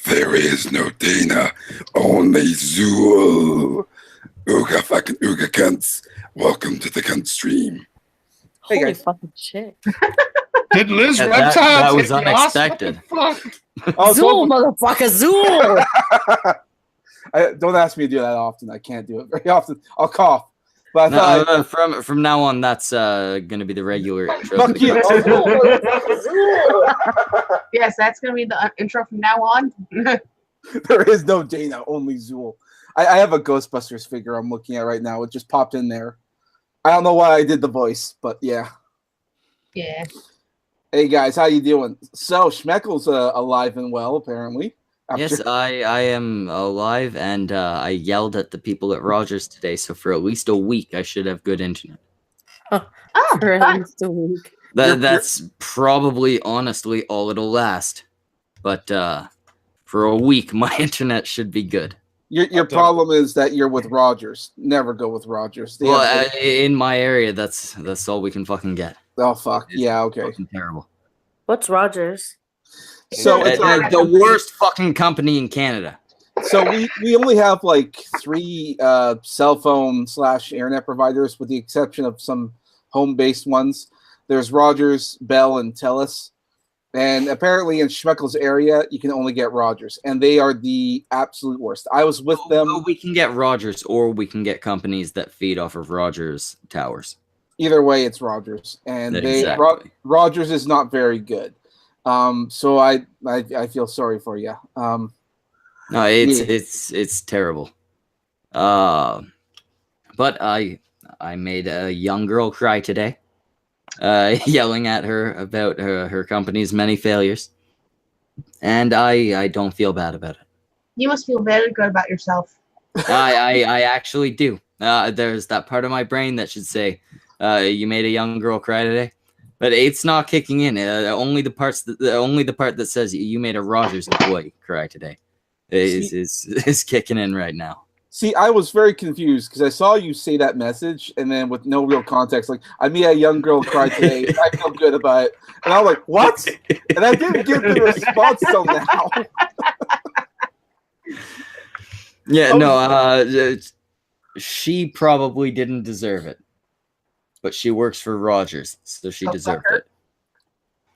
There is no Dana, only Zool. Ooga fucking ooga cunts. Welcome to the cunt stream. Hey, Holy guys. fucking shit. Did Liz Yeah, Reptile that take was the unexpected. What the fuck? Oh, Zool, motherfucker, Zool! don't ask me to do that often. I can't do it very often. I'll cough. But I thought From now on, that's gonna be the regular intro. fuck you. Yes, that's going to be the intro from now on. There is no Dana, only Zool. I have a Ghostbusters figure I'm looking at right now. It just popped in there. I don't know why I did the voice, but yeah. Yeah. Hey guys, how you doing? So Schmeckle's alive and well, apparently. Yes, I am alive, and I yelled at the people at Rogers today, so for at least a week, I should have good internet. Oh, For at fun. least a week. That's probably, honestly, all it'll last. But for a week, my internet should be good. Your problem is that you're with Rogers. Never go with Rogers. They Well, have- in my area, that's all we can fucking get. oh fuck. Yeah, okay. Fucking terrible. What's Rogers? So it's The worst fucking company in Canada. so we only have like 3 cell phone / internet providers, with the exception of some home-based ones. There's Rogers, Bell, and Telus. And apparently in Schmeckle's area, you can only get Rogers, and they are the absolute worst. I was with them. Well, we can get Rogers, or we can get companies that feed off of Rogers towers. Either way, it's Rogers, and Exactly. Rogers is not very good. So I feel sorry for you. No, it's terrible. But I made a young girl cry today, yelling at her about her company's many failures, and I don't feel bad about it. You must feel very good about yourself. I actually do. There's that part of my brain that should say, "You made a young girl cry today," but it's not kicking in. Only the part that says you made a Rogers employee cry today is kicking in right now. See, I was very confused because I saw you say that message, and then with no real context, like, I made a young girl cry today, and I feel good about it. And I'm like, what? And I didn't get the response till now. Yeah, she probably didn't deserve it, but she works for Rogers, so she deserved it.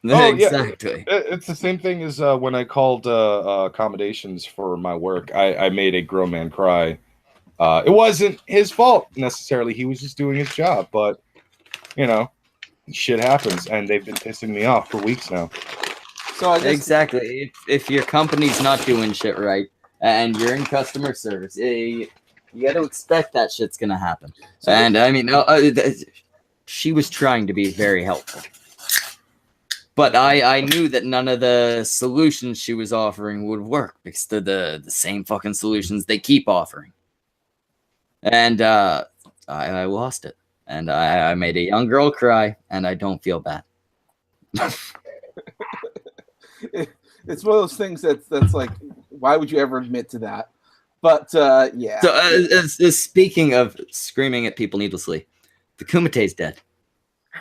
Oh, Exactly. Yeah. It's the same thing as when I called accommodations for my work. I made a grown man cry. It wasn't his fault necessarily. He was just doing his job, but shit happens, and they've been pissing me off for weeks now. So I guess Exactly. If your company's not doing shit right and you're in customer service, you got to expect that shit's gonna happen. And I mean, she was trying to be very helpful, but I knew that none of the solutions she was offering would work because they're the same fucking solutions they keep offering. And I lost it, and I made a young girl cry, and I don't feel bad. it's one of those things that's like, why would you ever admit to that? But yeah. So speaking of screaming at people needlessly, the Kumite's dead.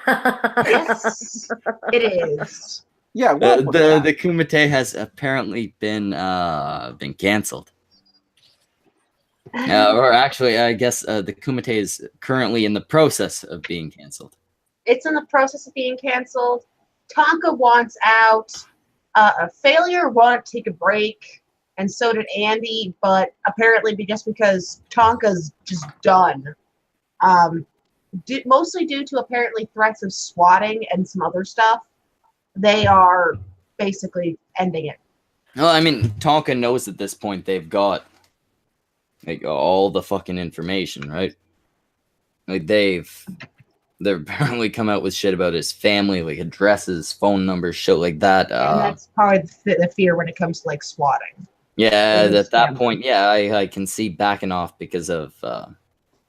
Yes, it is. Yeah, what was that? The Kumite has apparently been canceled. Or actually, I guess the Kumite is currently in the process of being canceled. It's in the process of being canceled. Tonka wants out. A failure wanted to take a break, and so did Andy. But apparently, just because Tonka's just done, mostly due to apparently threats of swatting and some other stuff, they are basically ending it. Well, I mean, Tonka knows at this point they've got like all the fucking information, right? Like they've apparently come out with shit about his family, like addresses, phone numbers, shit like that. And that's probably the fear when it comes to like swatting. Yeah, his at that family. point, yeah, I can see backing off because of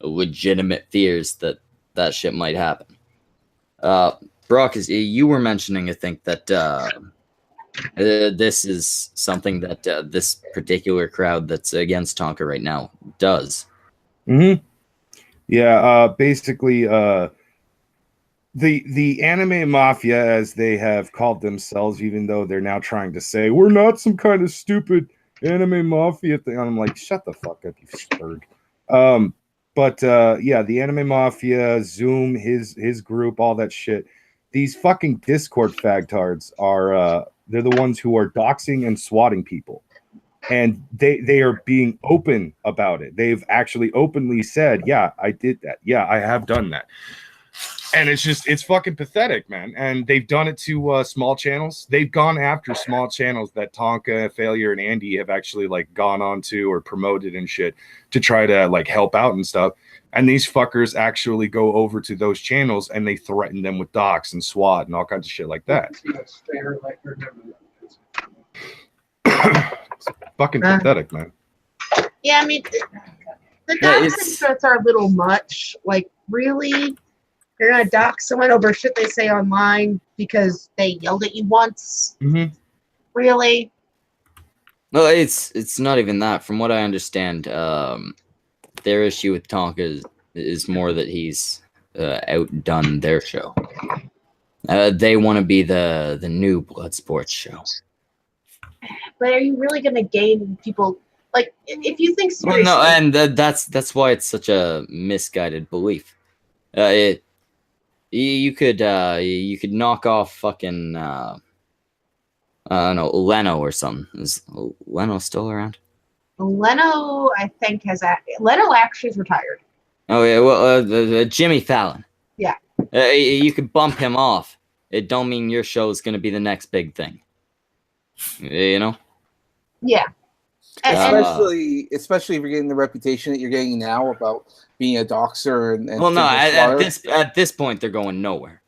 legitimate fears that shit might happen. Brock, you were mentioning, I think, that this is something that this particular crowd that's against Tonka right now does. Mm-hmm. Yeah, basically, the anime mafia, as they have called themselves, even though they're now trying to say we're not some kind of stupid anime mafia thing. I'm like, shut the fuck up, you spurg. But yeah, the anime mafia, Zoom, his group, all that shit. These fucking Discord fagtards are they're the ones who are doxing and swatting people. And they are being open about it. They've actually openly said, yeah, I did that. Yeah, I have done that. And it's fucking pathetic, man. And they've done it to small channels. They've gone after small channels that Tonka, Failure, and Andy have actually like gone on to or promoted and shit to try to like help out and stuff. And these fuckers actually go over to those channels and they threaten them with docs and SWAT and all kinds of shit like that. It's fucking pathetic, man. Yeah, I mean, the docs and threats are a little much. Like, really? You're gonna dock someone over shit they say online because they yelled at you once? Mm-hmm. Really? No, it's not even that. From what I understand, their issue with Tonka is more that he's outdone their show. They want to be the new blood sports show. But are you really gonna gain people? Like, if you think Well, seriously, no, and that's why it's such a misguided belief. You could knock off fucking I don't know, Leno or something. Is Leno still around? Leno, I think Leno actually is retired. Oh yeah, well, Jimmy Fallon. Yeah. You could bump him off. It don't mean your show is gonna be the next big thing. You know. Yeah. Especially if you're getting the reputation that you're getting now about being a doxer and well, no, at this point they're going nowhere.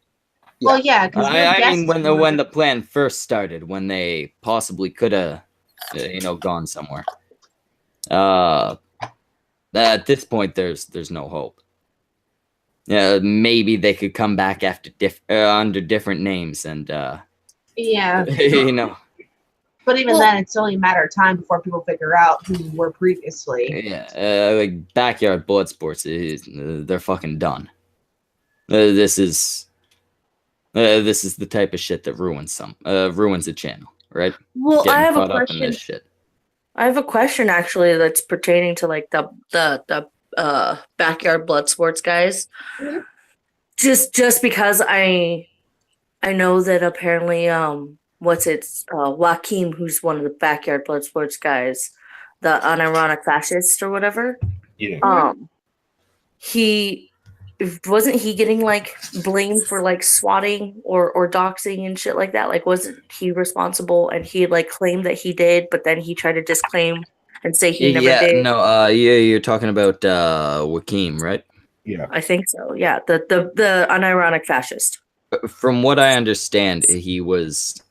Well, yeah, because I mean, when the plan first started, when they possibly could have, gone somewhere. At this point, there's no hope. Maybe they could come back after under different names and yeah, But even then, it's only a matter of time before people figure out who you were previously. Yeah, like Backyard Blood Sports, they're fucking done. This is the type of shit that ruins a channel, right? Well, Getting I have a caught up in question. this shit. I have a question actually that's pertaining to like the Backyard Blood Sports guys. Mhm. Just because I know that apparently Joaquim, who's one of the Backyard Blood Sports guys, the unironic fascist or whatever. Yeah. He wasn't he getting like blamed for like swatting or doxing and shit like that? Like, wasn't he responsible? And he like claimed that he did, but then he tried to disclaim and say he never did. No, you're talking about Joaquim, right? Yeah. I think so. Yeah, the unironic fascist. From what I understand, he was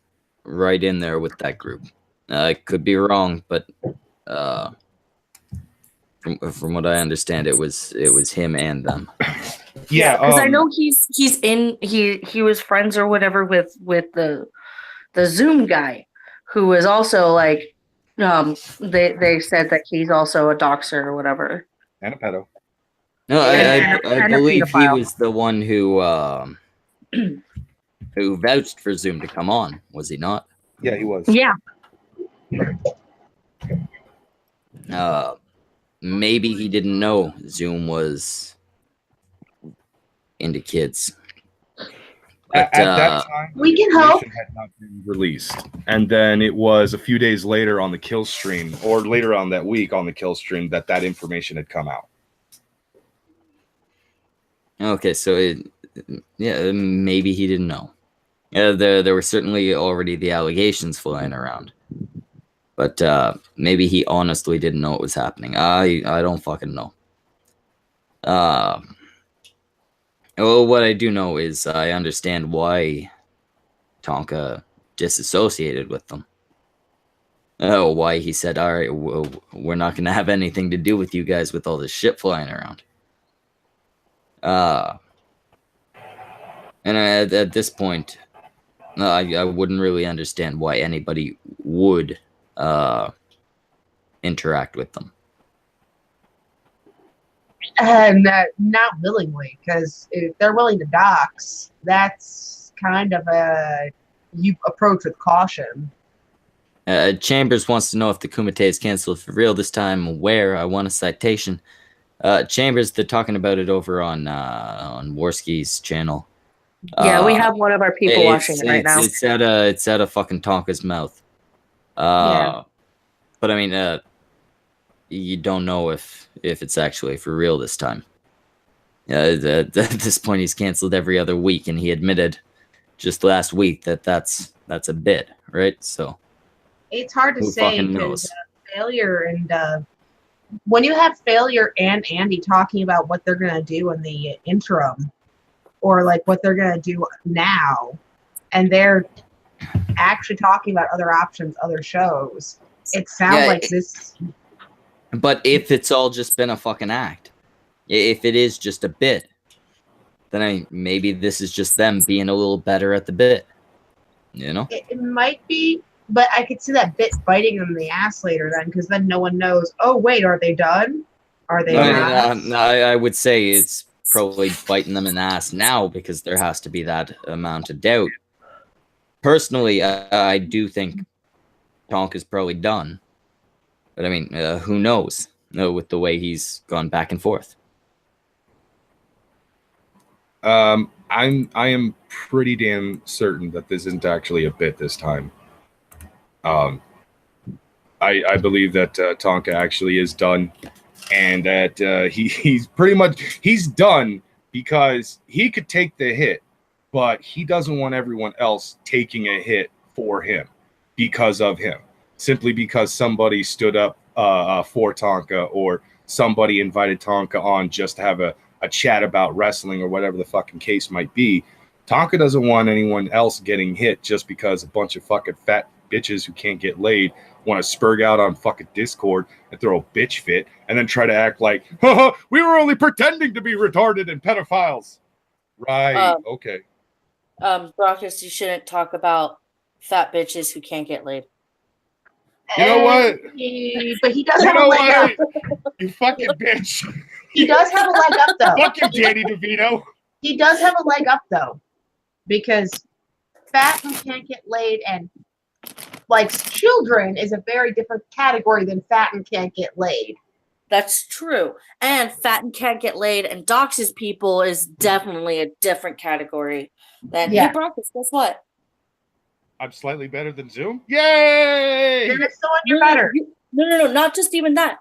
right in there with that group. I could be wrong, but from what I understand, it was him and them. Yeah, because I know he was friends or whatever with the Zoom guy, who was also like they said that he's also a doxer or whatever. and a pedo. No, And I a believe he pedophile. was the one who vouched for Zoom to come on. Was he not? Yeah, he was. Yeah. Maybe he didn't know Zoom was into kids. At that time, We can the hope. information had not been released, and then it was a few days later on the kill stream, or later on that week on the kill stream, that information had come out. Okay, so maybe he didn't know. There were certainly already the allegations flying around, but maybe he honestly didn't know what was happening. I don't fucking know. Well, what I do know is I understand why Tonka disassociated with them. Why he said, all right, we're not going to have anything to do with you guys with all this shit flying around. And at this point, I wouldn't really understand why anybody would interact with them. And not willingly, because if they're willing to dox, that's kind of a you approach with caution. Chambers wants to know if the Kumite is canceled for real this time. Where? I want a citation. Chambers, they're talking about it over on Warski's channel. Yeah, we have one of our people watching it right now. It's at a fucking Tonka's mouth. Yeah. But I mean, you don't know if it's actually for real this time. At this point, he's canceled every other week, and he admitted just last week that that's a bit, right? So It's hard to who say fucking because knows? Failure and when you have Failure and Andy talking about what they're gonna do in the interim, or like what they're gonna do now, and they're actually talking about other options, other shows. It sounds like this. But if it's all just been a fucking act, if it is just a bit, then maybe this is just them being a little better at the bit. You know? It might be, but I could see that bit biting them in the ass later then, because then no one knows, oh, wait, are they done? Are they not? No, I would say it's probably biting them in the ass now because there has to be that amount of doubt. Personally, I do think Tonka's probably done. But I mean, who knows with the way he's gone back and forth. I am pretty damn certain that this isn't actually a bit this time. I believe that Tonka actually is done, and that he's pretty much done because he could take the hit, but he doesn't want everyone else taking a hit for him because of him, simply because somebody stood up for Tonka, or somebody invited Tonka on just to have a chat about wrestling or whatever the fucking case might be. Tonka doesn't want anyone else getting hit just because a bunch of fucking fat bitches who can't get laid want to spurg out on fucking Discord and throw a bitch fit and then try to act like, haha, we were only pretending to be retarded and pedophiles. Right, okay. Brockus, you shouldn't talk about fat bitches who can't get laid. You know what? But he does have a leg up. You fucking bitch. He does have a leg up, though. Fuck you, Danny DeVito. He does have a leg up, though, because fat and can't get laid and likes children is a very different category than fat and can't get laid. That's true. And fat and can't get laid and doxes people is definitely a different category than, hey, Brockus, guess what? I'm slightly better than Zoom. Yay! Then it's the one you're better. No, not just even that.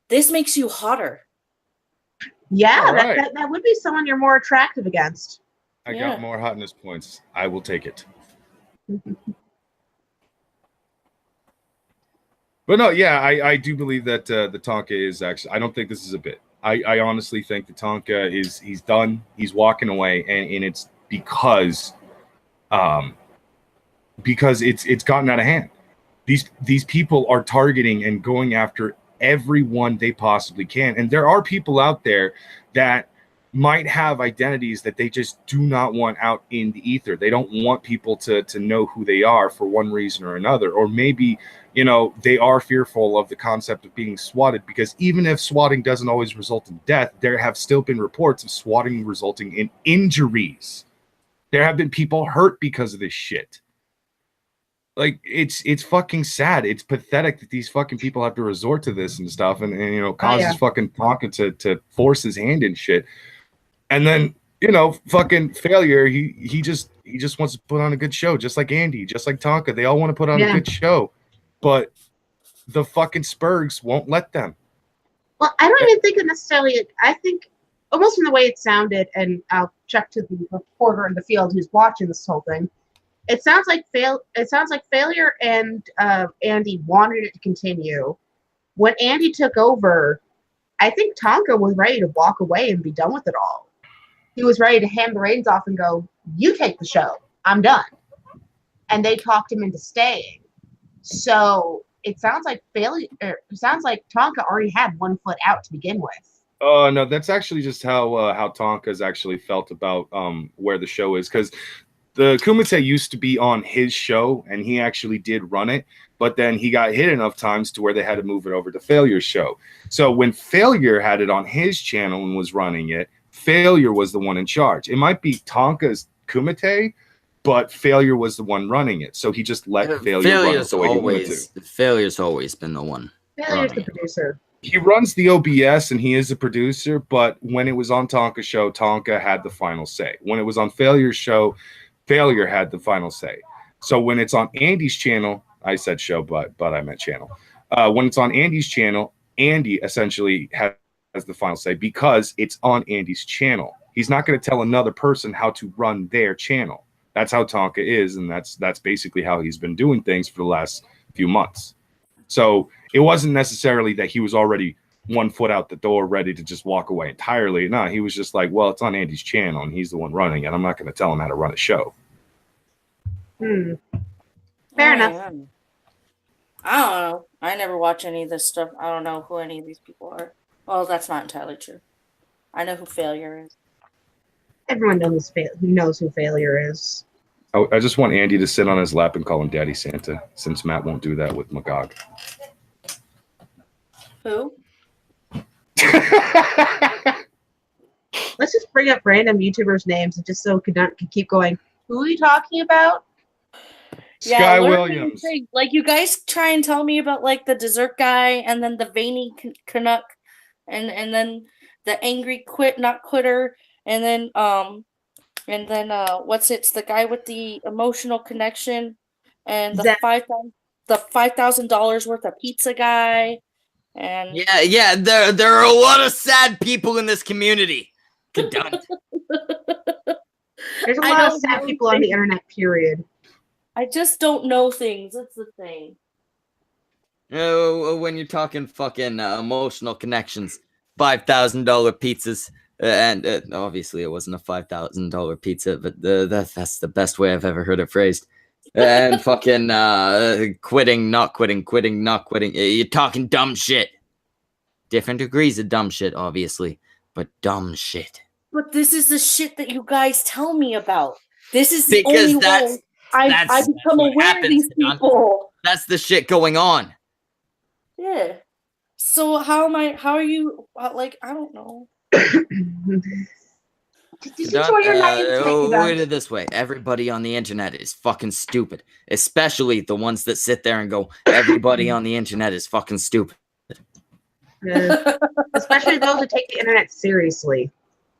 This makes you hotter. Yeah, that would be someone you're more attractive against. I got more hotness points. I will take it. But no, yeah, I do believe that the Tonka is actually. I don't think this is a bit. I honestly think the Tonka he's done. He's walking away, and it's because it's gotten out of hand. These people are targeting and going after everyone they possibly can, and there are people out there that might have identities that they just do not want out in the ether. They don't want people to know who they are for one reason or another, or maybe they are fearful of the concept of being swatted, because even if swatting doesn't always result in death, there have still been reports of swatting resulting in injuries. There have been people hurt because of this shit. Like, it's fucking sad. It's pathetic that these fucking people have to resort to this and stuff, and causes fucking Tonka to force his hand in shit. And then, fucking Failure, he just wants to put on a good show, just like Andy, just like Tonka. They all want to put on a good show, but the fucking Spurgs won't let them. Well, I don't even think it necessarily. I think almost from the way it sounded, and I'll check to the reporter in the field who's watching this whole thing. It sounds like Failure and Andy wanted it to continue. When Andy took over, I think Tonka was ready to walk away and be done with it all. He was ready to hand the reins off and go, "You take the show. I'm done." And they talked him into staying. So it sounds like Tonka already had one foot out to begin with. No, that's actually just how Tonka's actually felt about where the show is, because the Kumite used to be on his show, and he actually did run it. but then he got hit enough times to where they had to move it over to Failure's show. So when Failure had it on his channel and was running it, Failure was the one in charge. It might be Tonka's Kumite, but Failure was the one running it. So he just let Failure run it the way he wanted to. Failure's always been the one. Failure's the producer. He runs the OBS and he is a producer, but when it was on Tonka's show, Tonka had the final say. When it was on Failure's show, Failure had the final say. So when it's on Andy's channel, I said show, but I meant channel. When it's on Andy's channel, Andy essentially has the final say because it's on Andy's channel. He's not going to tell another person how to run their channel. That's how Tonka is, and that's basically how he's been doing things for the last few months. So it wasn't necessarily that he was already 1 foot out the door, ready to just walk away entirely. No, he was just like, well, it's on Andy's channel, and he's the one running it. I'm not going to tell him how to run a show. Fair enough. I don't know. I never watch any of this stuff. I don't know who any of these people are. Well, that's not entirely true. I know who Failure is. Everyone knows who Failure is. I just want Andy to sit on his lap and call him Daddy Santa, since Matt won't do that with Magog. Who? Let's just bring up random YouTubers' names and just so we can keep going. Who are you talking about? Sky learn Williams. anything. Like, you guys try and tell me about, like, the dessert guy and then the veiny Canuck and then the angry not quitter and then what's it's the guy with the emotional connection and the $5,000 worth of pizza guy and Yeah, there are a lot of sad people in this community. Done. There's a lot of sad people on the internet, period. I just don't know things. That's the thing. When you're talking fucking emotional connections, $5,000 pizzas, and obviously it wasn't a $5,000 pizza, but that's the best way I've ever heard it phrased. And fucking quitting, not quitting, quitting, not quitting. You're talking dumb shit. Different degrees of dumb shit, obviously, but dumb shit. But this is the shit that you guys tell me about. This is the Because only way I become aware of these people. That's the shit going on. Yeah. So how are you, like, I don't know. Just enjoy your night. Put it this way. Everybody on the internet is fucking stupid. Especially the ones that sit there and go, everybody on the internet is fucking stupid. Especially those that take the internet seriously.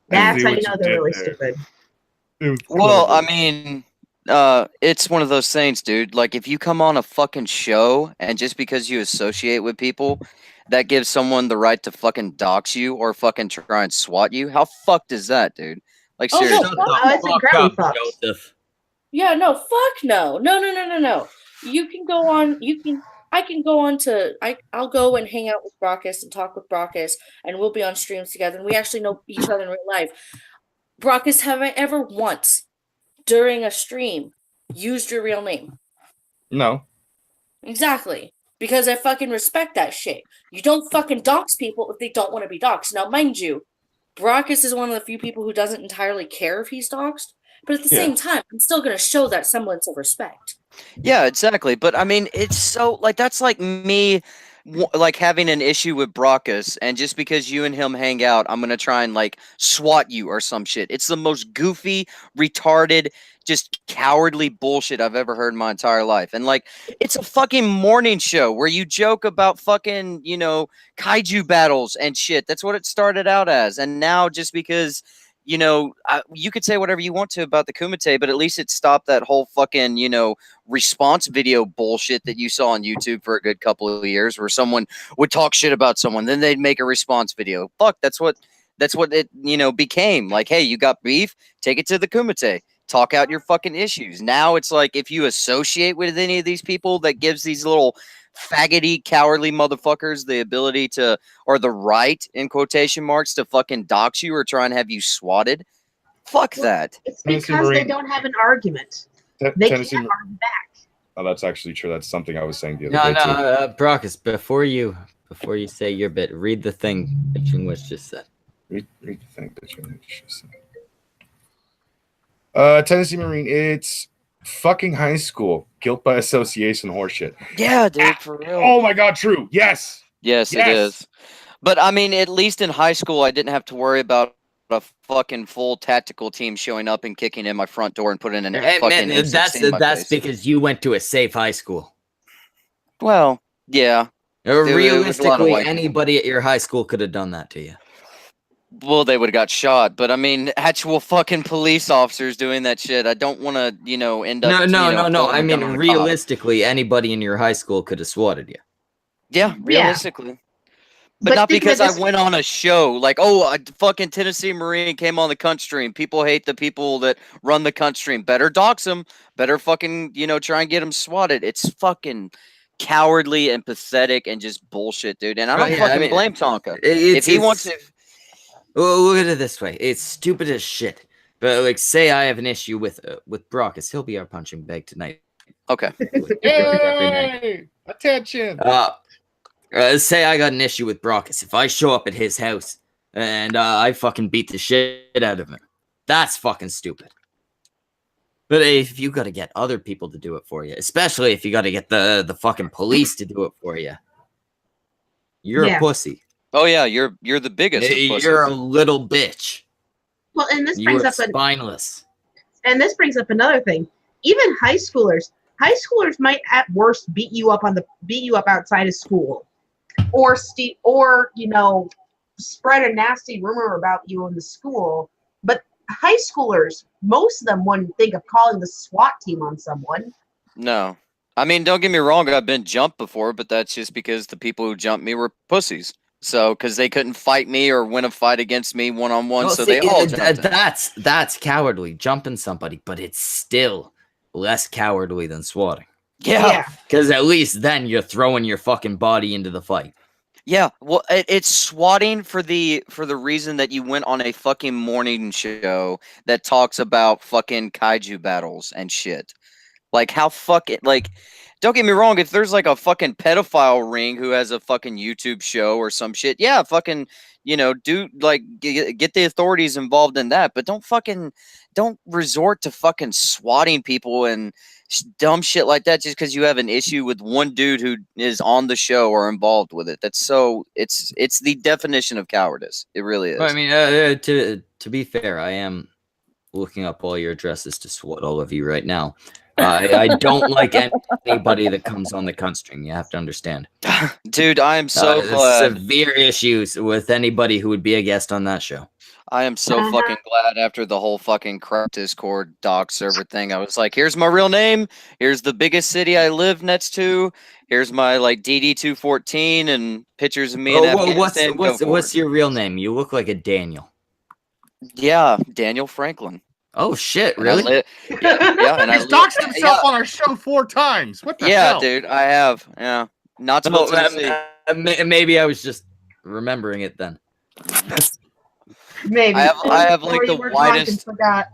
That's how you know they're really stupid. Well, I mean, it's one of those things, dude. Like, if you come on a fucking show and just because you associate with people, that gives someone the right to fucking dox you or fucking try and swat you, how fucked is that, dude? Like, seriously. Joseph. Yeah, no, fuck no. No. You can go on, I can go on to, I'll go and hang out with Brockus and talk with Brockus, and we'll be on streams together, and we actually know each other in real life. Brockus, have I ever once, during a stream, used your real name? No. Exactly. Because I fucking respect that shit. You don't fucking dox people if they don't want to be doxed. Now, mind you, Brockus is one of the few people who doesn't entirely care if he's doxed, but at the same time, I'm still going to show that semblance of respect. Yeah, exactly. But I mean, it's so like that's like me like having an issue with Brockus, and just because you and him hang out, I'm gonna try and like swat you or some shit. It's the most goofy, retarded, just cowardly bullshit I've ever heard in my entire life. And like, it's a fucking morning show where you joke about fucking, you know, kaiju battles and shit. That's what it started out as. And now just because, you know, you could say whatever you want to about the Kumite, but at least it stopped that whole fucking, you know, response video bullshit that you saw on YouTube for a good couple of years, where someone would talk shit about someone, then they'd make a response video. Fuck, that's what it, you know, became. Like, hey, you got beef? Take it to the Kumite. Talk out your fucking issues. Now it's like, if you associate with any of these people, that gives these little faggoty, cowardly motherfuckers the ability to, or the right, in quotation marks, to fucking dox you or try and have you swatted. Fuck that. It's because they don't have an argument. They can't argue back. Oh, that's actually true. That's something I was saying the other day too. No, Brockus, before you say your bit, read the thing that Chingwish just said. Read the thing that Chingwish just said. Tennessee Marine, it's fucking high school, guilt by association horseshit. Yeah, dude, for real. Oh my god, true. Yes. Yes, it Yes. is. But I mean, at least in high school, I didn't have to worry about a fucking full tactical team showing up and kicking in my front door and putting in a Hey, fucking man, M16 in my that's face. because you went to a safe high school. Well, yeah. There was a lot of Realistically, white people. anybody at your high school could have done that to you. Well, they would have got shot. But I mean, actual fucking police officers doing that shit. I don't want to, end up. No. pulling I a gun mean, on a cop. realistically, anybody in your high school could have swatted you. Yeah, realistically. But not think because about I this- went on a show. Like, a fucking Tennessee Marine came on the cunt stream. People hate the people that run the cunt stream. Better dox them. Better fucking, try and get them swatted. It's fucking cowardly and pathetic and just bullshit, dude. And I don't fucking blame Tonka. If he wants to. Well, look at it this way. It's stupid as shit. But, like, say I have an issue with Brockus. He'll be our punching bag tonight. Okay. Hey, attention. Say I got an issue with Brockus. If I show up at his house and I fucking beat the shit out of him, that's fucking stupid. But if you got to get other people to do it for you, especially if you got to get the fucking police to do it for you, you're a pussy. Oh yeah, you're the biggest. Of pussies. You're a little bitch. Well, and this You brings are up spineless. another thing. Even high schoolers might at worst beat you up outside of school, or spread a nasty rumor about you in the school. But high schoolers, most of them wouldn't think of calling the SWAT team on someone. No. I mean, don't get me wrong, I've been jumped before, but that's just because the people who jumped me were pussies. So, because they couldn't fight me or win a fight against me one-on-one, Well, so see, they all jumped. that's cowardly, jumping somebody, but it's still less cowardly than swatting. Yeah. Because at least then you're throwing your fucking body into the fight. Yeah, well, it's swatting for the reason that you went on a fucking morning show that talks about fucking kaiju battles and shit. Like, how fucking, like, don't get me wrong, if there's like a fucking pedophile ring who has a fucking YouTube show or some shit, yeah, fucking, do, like, get the authorities involved in that, but don't resort to fucking swatting people and dumb shit like that just because you have an issue with one dude who is on the show or involved with it. That's so, it's the definition of cowardice. It really is. Well, I mean, to be fair, I am looking up all your addresses to swat all of you right now. I don't like anybody that comes on the cunt string. You have to understand. Dude, I am so glad. Severe issues with anybody who would be a guest on that show. I am so fucking glad after the whole fucking crap Discord doc server thing. I was like, here's my real name. Here's the biggest city I live next to. Here's my like DD214 and pictures of me in Afghanistan. What's your real name? You look like a Daniel. Yeah, Daniel Franklin. Oh shit! And really? And He's doxed himself on our show 4 times. What the hell? dude, I have. Yeah, not supposed to. Maybe I was just remembering it then. Maybe. I have like Or the you were drunk and widest. forgot.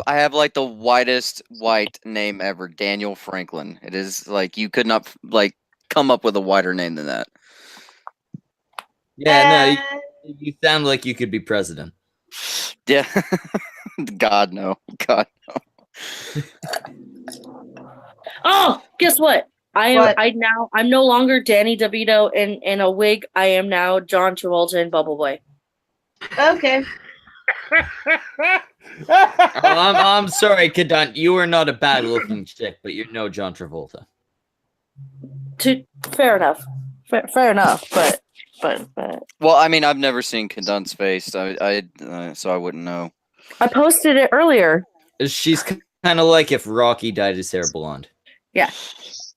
I have like the widest white name ever, Daniel Franklin. It is like you could not like come up with a wider name than that. Yeah, no, you sound like you could be president. Yeah. God no. Oh, guess what? I'm no longer Danny DeVito in a wig. I am now John Travolta in Bubble Boy. Okay. I'm sorry, Kadant. You are not a bad looking chick, but you're no John Travolta. Fair enough. Fair enough. But. Well, I mean, I've never seen Condunt's face, so I wouldn't know. I posted it earlier. She's kind of like if Rocky dyed his hair blonde. Yeah.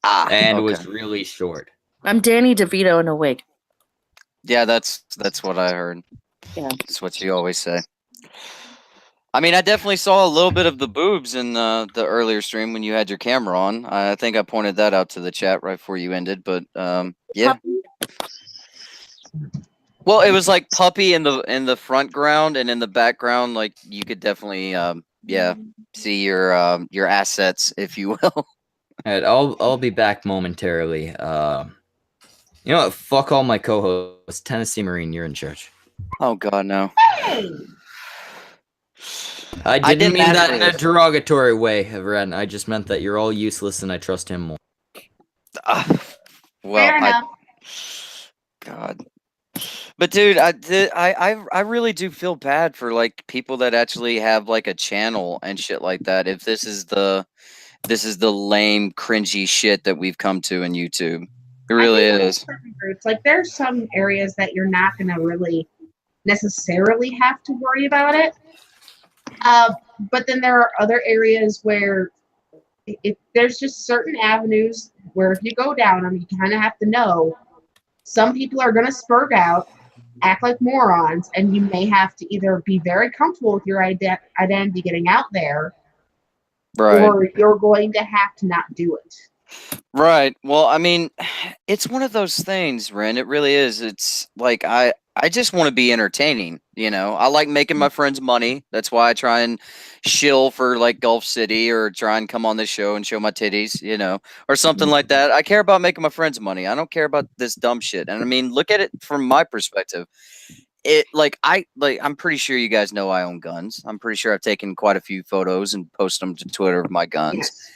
And was really short. I'm Danny DeVito in a wig. Yeah, that's what I heard. Yeah. That's what you always say. I mean, I definitely saw a little bit of the boobs in the earlier stream when you had your camera on. I think I pointed that out to the chat right before you ended, but yeah. Well, it was like puppy in the front ground, and in the background, like you could definitely see your assets, if you will. All right, I'll be back momentarily. You know what? Fuck all my co-hosts. Tennessee Marine, you're in charge. Oh God, no. Hey! I I didn't did mean that in a matter. derogatory way, Ren. I just meant that you're all useless and I trust him more. Well, Fair enough. God. But dude, I really do feel bad for like people that actually have like a channel and shit like that. If this is the lame, cringy shit that we've come to in YouTube. It really I think is. certain groups, like there's some areas that you're not going to really necessarily have to worry about it. But then there are other areas where there's just certain avenues where if you go down them, you kind of have to know some people are going to spurt out, act like morons, and you may have to either be very comfortable with your identity getting out there, Right. or you're going to have to not do it. Right. Well, I mean, it's one of those things, Ren. It really is. It's like I just want to be entertaining, you know. I like making my friends money. That's why I try and shill for like Gulf City or try and come on this show and show my titties, you know, or something like that. I care about making my friends money. I don't care about this dumb shit. And I mean, look at it from my perspective. I'm pretty sure you guys know I own guns. I'm pretty sure I've taken quite a few photos and posted them to Twitter of my guns. Yes.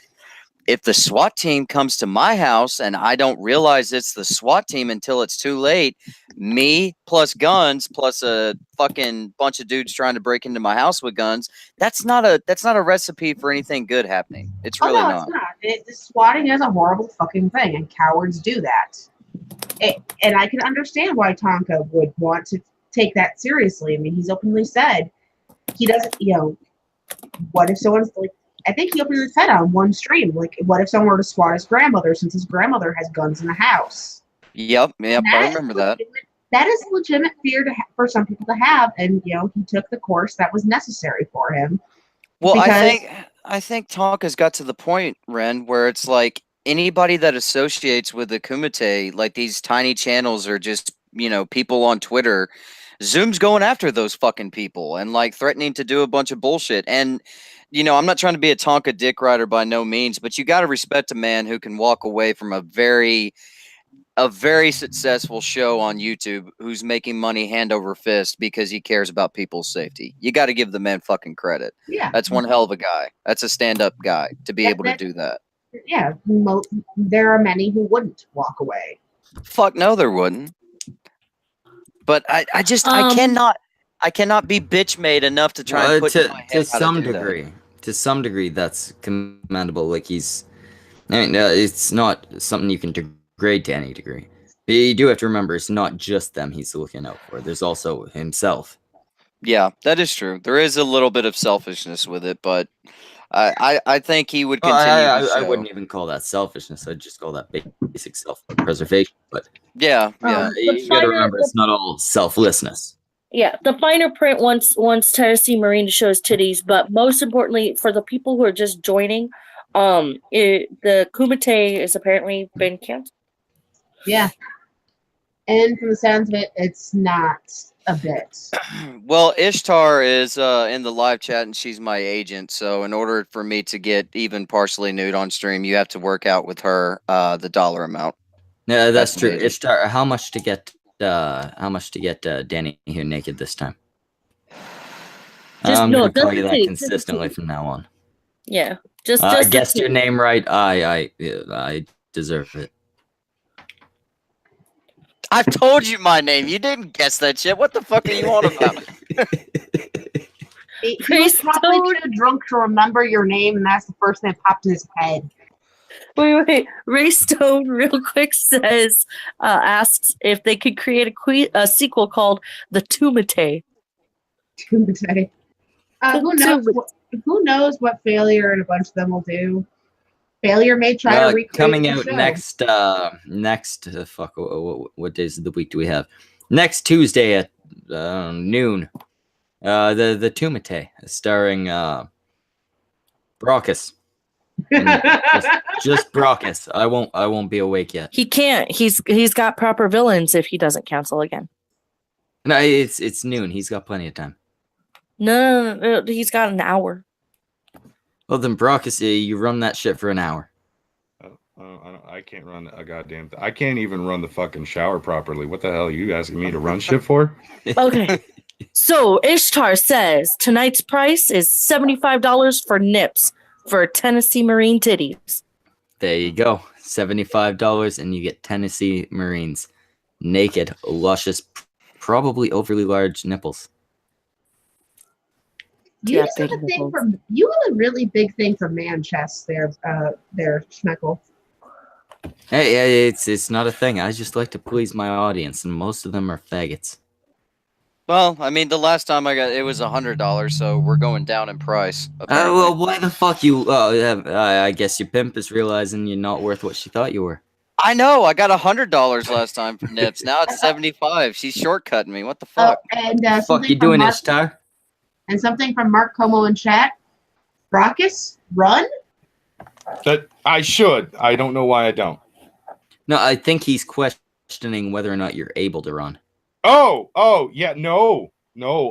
If the SWAT team comes to my house and I don't realize it's the SWAT team until it's too late, me plus guns plus a fucking bunch of dudes trying to break into my house with guns, that's not a recipe for anything good happening. It's really no, not. it's not. Swatting is a horrible fucking thing, and cowards do that. And I can understand why Tonka would want to take that seriously. I mean, he's openly said he doesn't, what if someone's like, I think he openly said on one stream, like, what if someone were to swat his grandmother since his grandmother has guns in the house? Yep, I remember that. That is legitimate fear for some people to have, and he took the course that was necessary for him. Well, I think Tonka's got to the point, Ren, where it's like anybody that associates with the Kumite, like these tiny channels are just, people on Twitter. Zoom's going after those fucking people and like threatening to do a bunch of bullshit. And I'm not trying to be a Tonka dick rider by no means, but you got to respect a man who can walk away from a very successful show on YouTube who's making money hand over fist because he cares about people's safety. You got to give the man fucking credit. Yeah. That's one hell of a guy. That's a stand-up guy to be able to do that. Yeah. There are many who wouldn't walk away. Fuck no, there wouldn't. But I cannot be bitch made enough to try and put in my head to some degree. To some degree, that's commendable. Like it's not something you can degrade to any degree. But you do have to remember, it's not just them he's looking out for. There's also himself. Yeah, that is true. There is a little bit of selfishness with it, but I think he would continue. I wouldn't even call that selfishness. I'd just call that basic self-preservation. But yeah. You got to remember, it's not all selflessness. Yeah, the finer print wants Tennessee Marine to show his titties, but most importantly, for the people who are just joining, the Kumite has apparently been canceled. Yeah, and from the sounds of it, it's not a bit. Well, Ishtar is in the live chat, and she's my agent. So, in order for me to get even partially nude on stream, you have to work out with her the dollar amount. Yeah, that's true. Ishtar, how much to get Danny here naked this time? I'm gonna call you that consistently from now on. Yeah, just guess your name right. I deserve it. I've told you my name. You didn't guess that shit. What the fuck are you on about? He was probably too drunk to remember your name, and that's the first thing that popped in his head. Wait. Ray Stone, real quick, asks if they could create a sequel called The Kumite. Kumite. Who knows what Failure and a bunch of them will do? Failure may try to recreate coming out show. next. Fuck. What days of the week do we have? Next Tuesday at noon. The Kumite, starring Brockus. just Brockus. I won't be awake yet. He can't. He's got proper villains if he doesn't cancel again. No, it's noon. He's got plenty of time. No, he's got an hour. Well, then Brockus, you run that shit for an hour. I can't run a goddamn thing. I can't even run the fucking shower properly. What the hell are you asking me to run shit for? Okay. So Ishtar says tonight's price is $75 for nips for Tennessee Marine titties. There you go. $75 and you get Tennessee Marines. Naked, luscious, probably overly large nipples. You Yeah, just have big a thing nipples. for you have a really big thing for man chests there, Schmeckle. Hey, it's not a thing. I just like to please my audience, and most of them are faggots. Well, I mean, the last time I got it was $100, so we're going down in price. Apparently. Well, why the fuck you? I guess your pimp is realizing you're not worth what she thought you were. I know. I got $100 last time for nips. Now it's 75. She's shortcutting me. What the fuck? And Fuck something you from doing, Mark, Ishtar? and something from Mark Como in chat. Brockus, run. That I should. I don't know why I don't. No, I think he's questioning whether or not you're able to run. Oh, yeah, no.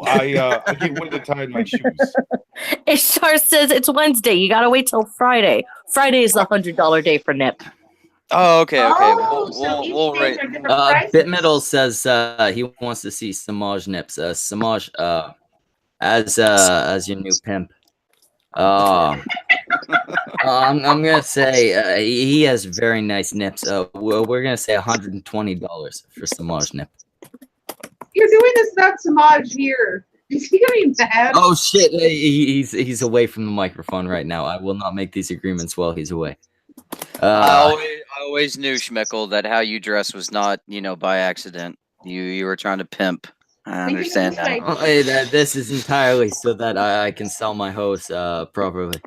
I get wind to tie in my shoes. Ishtar says it's Wednesday. You gotta wait till Friday. Friday is the $100 day for nip. Oh, okay. Oh, so each We'll days rate. are different prices. Bitmetal says he wants to see Samaj nips. Samaj, as your new pimp. I'm gonna say he has very nice nips. We're gonna say $120 for Samaj nip. You're doing this without Samaj here. Is he getting mad? Oh shit! He's away from the microphone right now. I will not make these agreements while he's away. I always knew, Schmeckle, that how you dress was not, by accident. You were trying to pimp. I Think of it understand this way. that. Hey, this is entirely so that I can sell my host properly.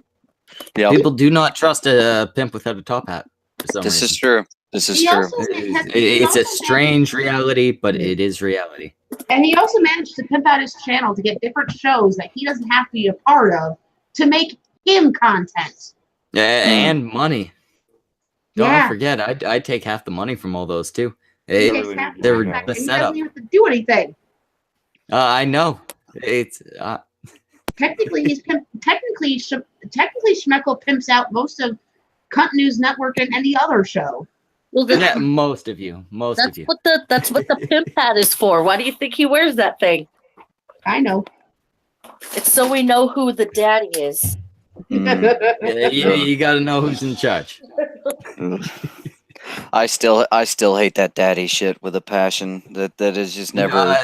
Yep. People do not trust a pimp without a top hat. For some This reason. is true. This is He true. also It's a strange reality, but it is reality. And he also managed to pimp out his channel to get different shows that he doesn't have to be a part of to make him content. And money. Don't Yeah. forget, I'd take half the money from all those too. He really takes half the they're money back, the and he setup. doesn't have to do anything. I know. It's Technically, technically Schmeckle pimps out most of Cunt News Network and any other show. Well, yeah, most of you. that's what the pimp hat is for. Why do you think he wears that thing? I know. It's so we know who the daddy is. You got to know who's in charge. I still hate that daddy shit with a passion. That is just never.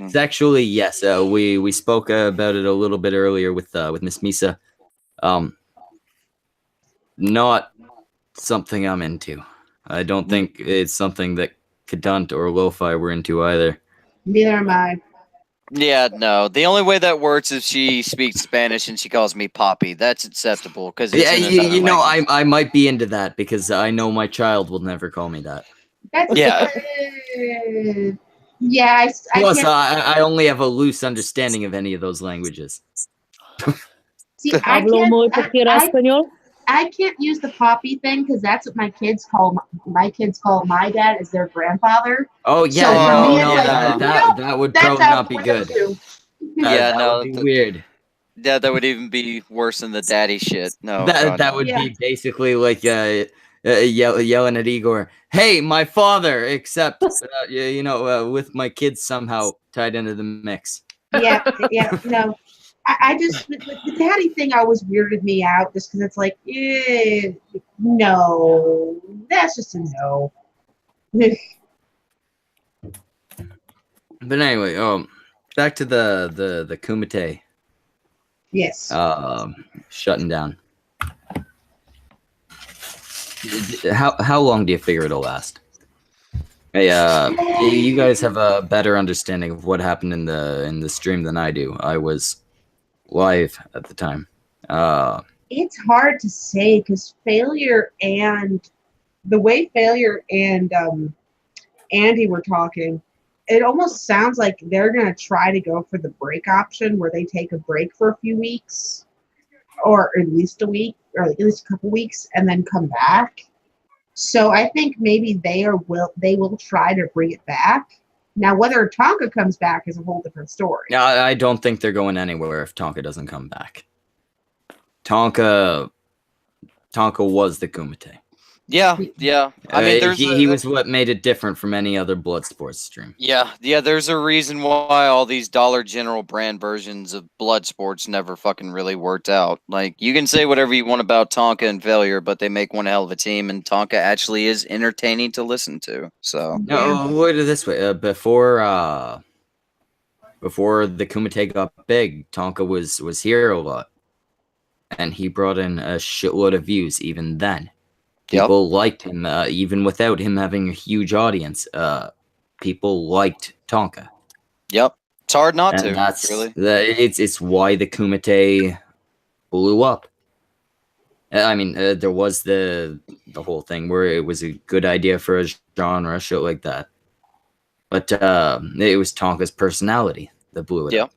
Sexually, yes. We spoke about it a little bit earlier with Miss Misa. Not something I'm into. I don't think it's something that Kadunt or Lo-Fi were into either. Neither am I. Yeah, no. The only way that works is she speaks Spanish and she calls me Poppy. That's acceptable because Yeah, I might be into that because I know my child will never call me that. That's Yeah. Yeah. Plus, can't, I only have a loose understanding of any of those languages. see, I can't use the Poppy thing because that's what my kids call my dad as their grandfather. Oh yeah, So for me, it's like, that would that's probably out not the be window, good. too. Yeah, that no, would be weird. Yeah, that would even be worse than the daddy shit. No, that God, would Yeah. be basically like yelling at Igor, "Hey, my father!" Except with my kids somehow tied into the mix. Yeah, no. I just the daddy thing always weirded me out just because it's like, no, that's just a no. But anyway, back to the Kumite Yes. shutting down. How long do you figure it'll last? Hey, you guys have a better understanding of what happened in the stream than I do. I was live at the time. It's hard to say because Failure and the way Failure and Andy were talking, it almost sounds like they're gonna try to go for the break option where they take a break for a few weeks, or at least a week, or at least a couple weeks, and then come back. So I think maybe they will try to bring it back. Now, whether Tonka comes back is a whole different story. Yeah, I don't think they're going anywhere if Tonka doesn't come back. Tonka was the Kumite. Yeah. I mean, there's he was what made it different from any other Bloodsport stream. Yeah. There's a reason why all these Dollar General brand versions of Bloodsports never fucking really worked out. Like, you can say whatever you want about Tonka and Failure, but they make one hell of a team, and Tonka actually is entertaining to listen to. So No, look at it this way. Before the Kumite got big, Tonka was here a lot, and he brought in a shitload of views. Even then, people liked him, even without him having a huge audience. People liked Tonka. Yep, it's hard not And to. that's Really, it's why the Kumite blew up. I mean, there was the whole thing where it was a good idea for a genre show like that, but it was Tonka's personality that blew it up.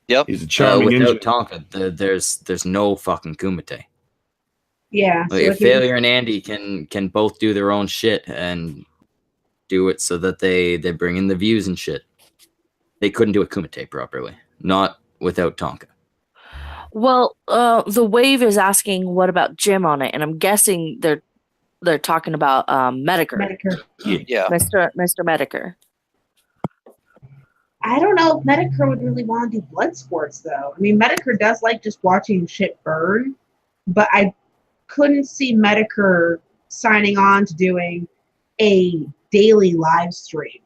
Yep. He's a charming Without engine. Tonka, there's no fucking Kumite. Yeah. Like, if Failure and Andy can both do their own shit and do it so that they bring in the views and shit, they couldn't do a Kumite properly. Not without Tonka. Well, the Wave is asking what about Jim on it, and I'm guessing they're talking about Medicare. Yeah. Mr. Medicare. I don't know if Medicare would really want to do blood sports, though. I mean, Medicare does like just watching shit burn, but I couldn't see Medicare signing on to doing a daily live stream.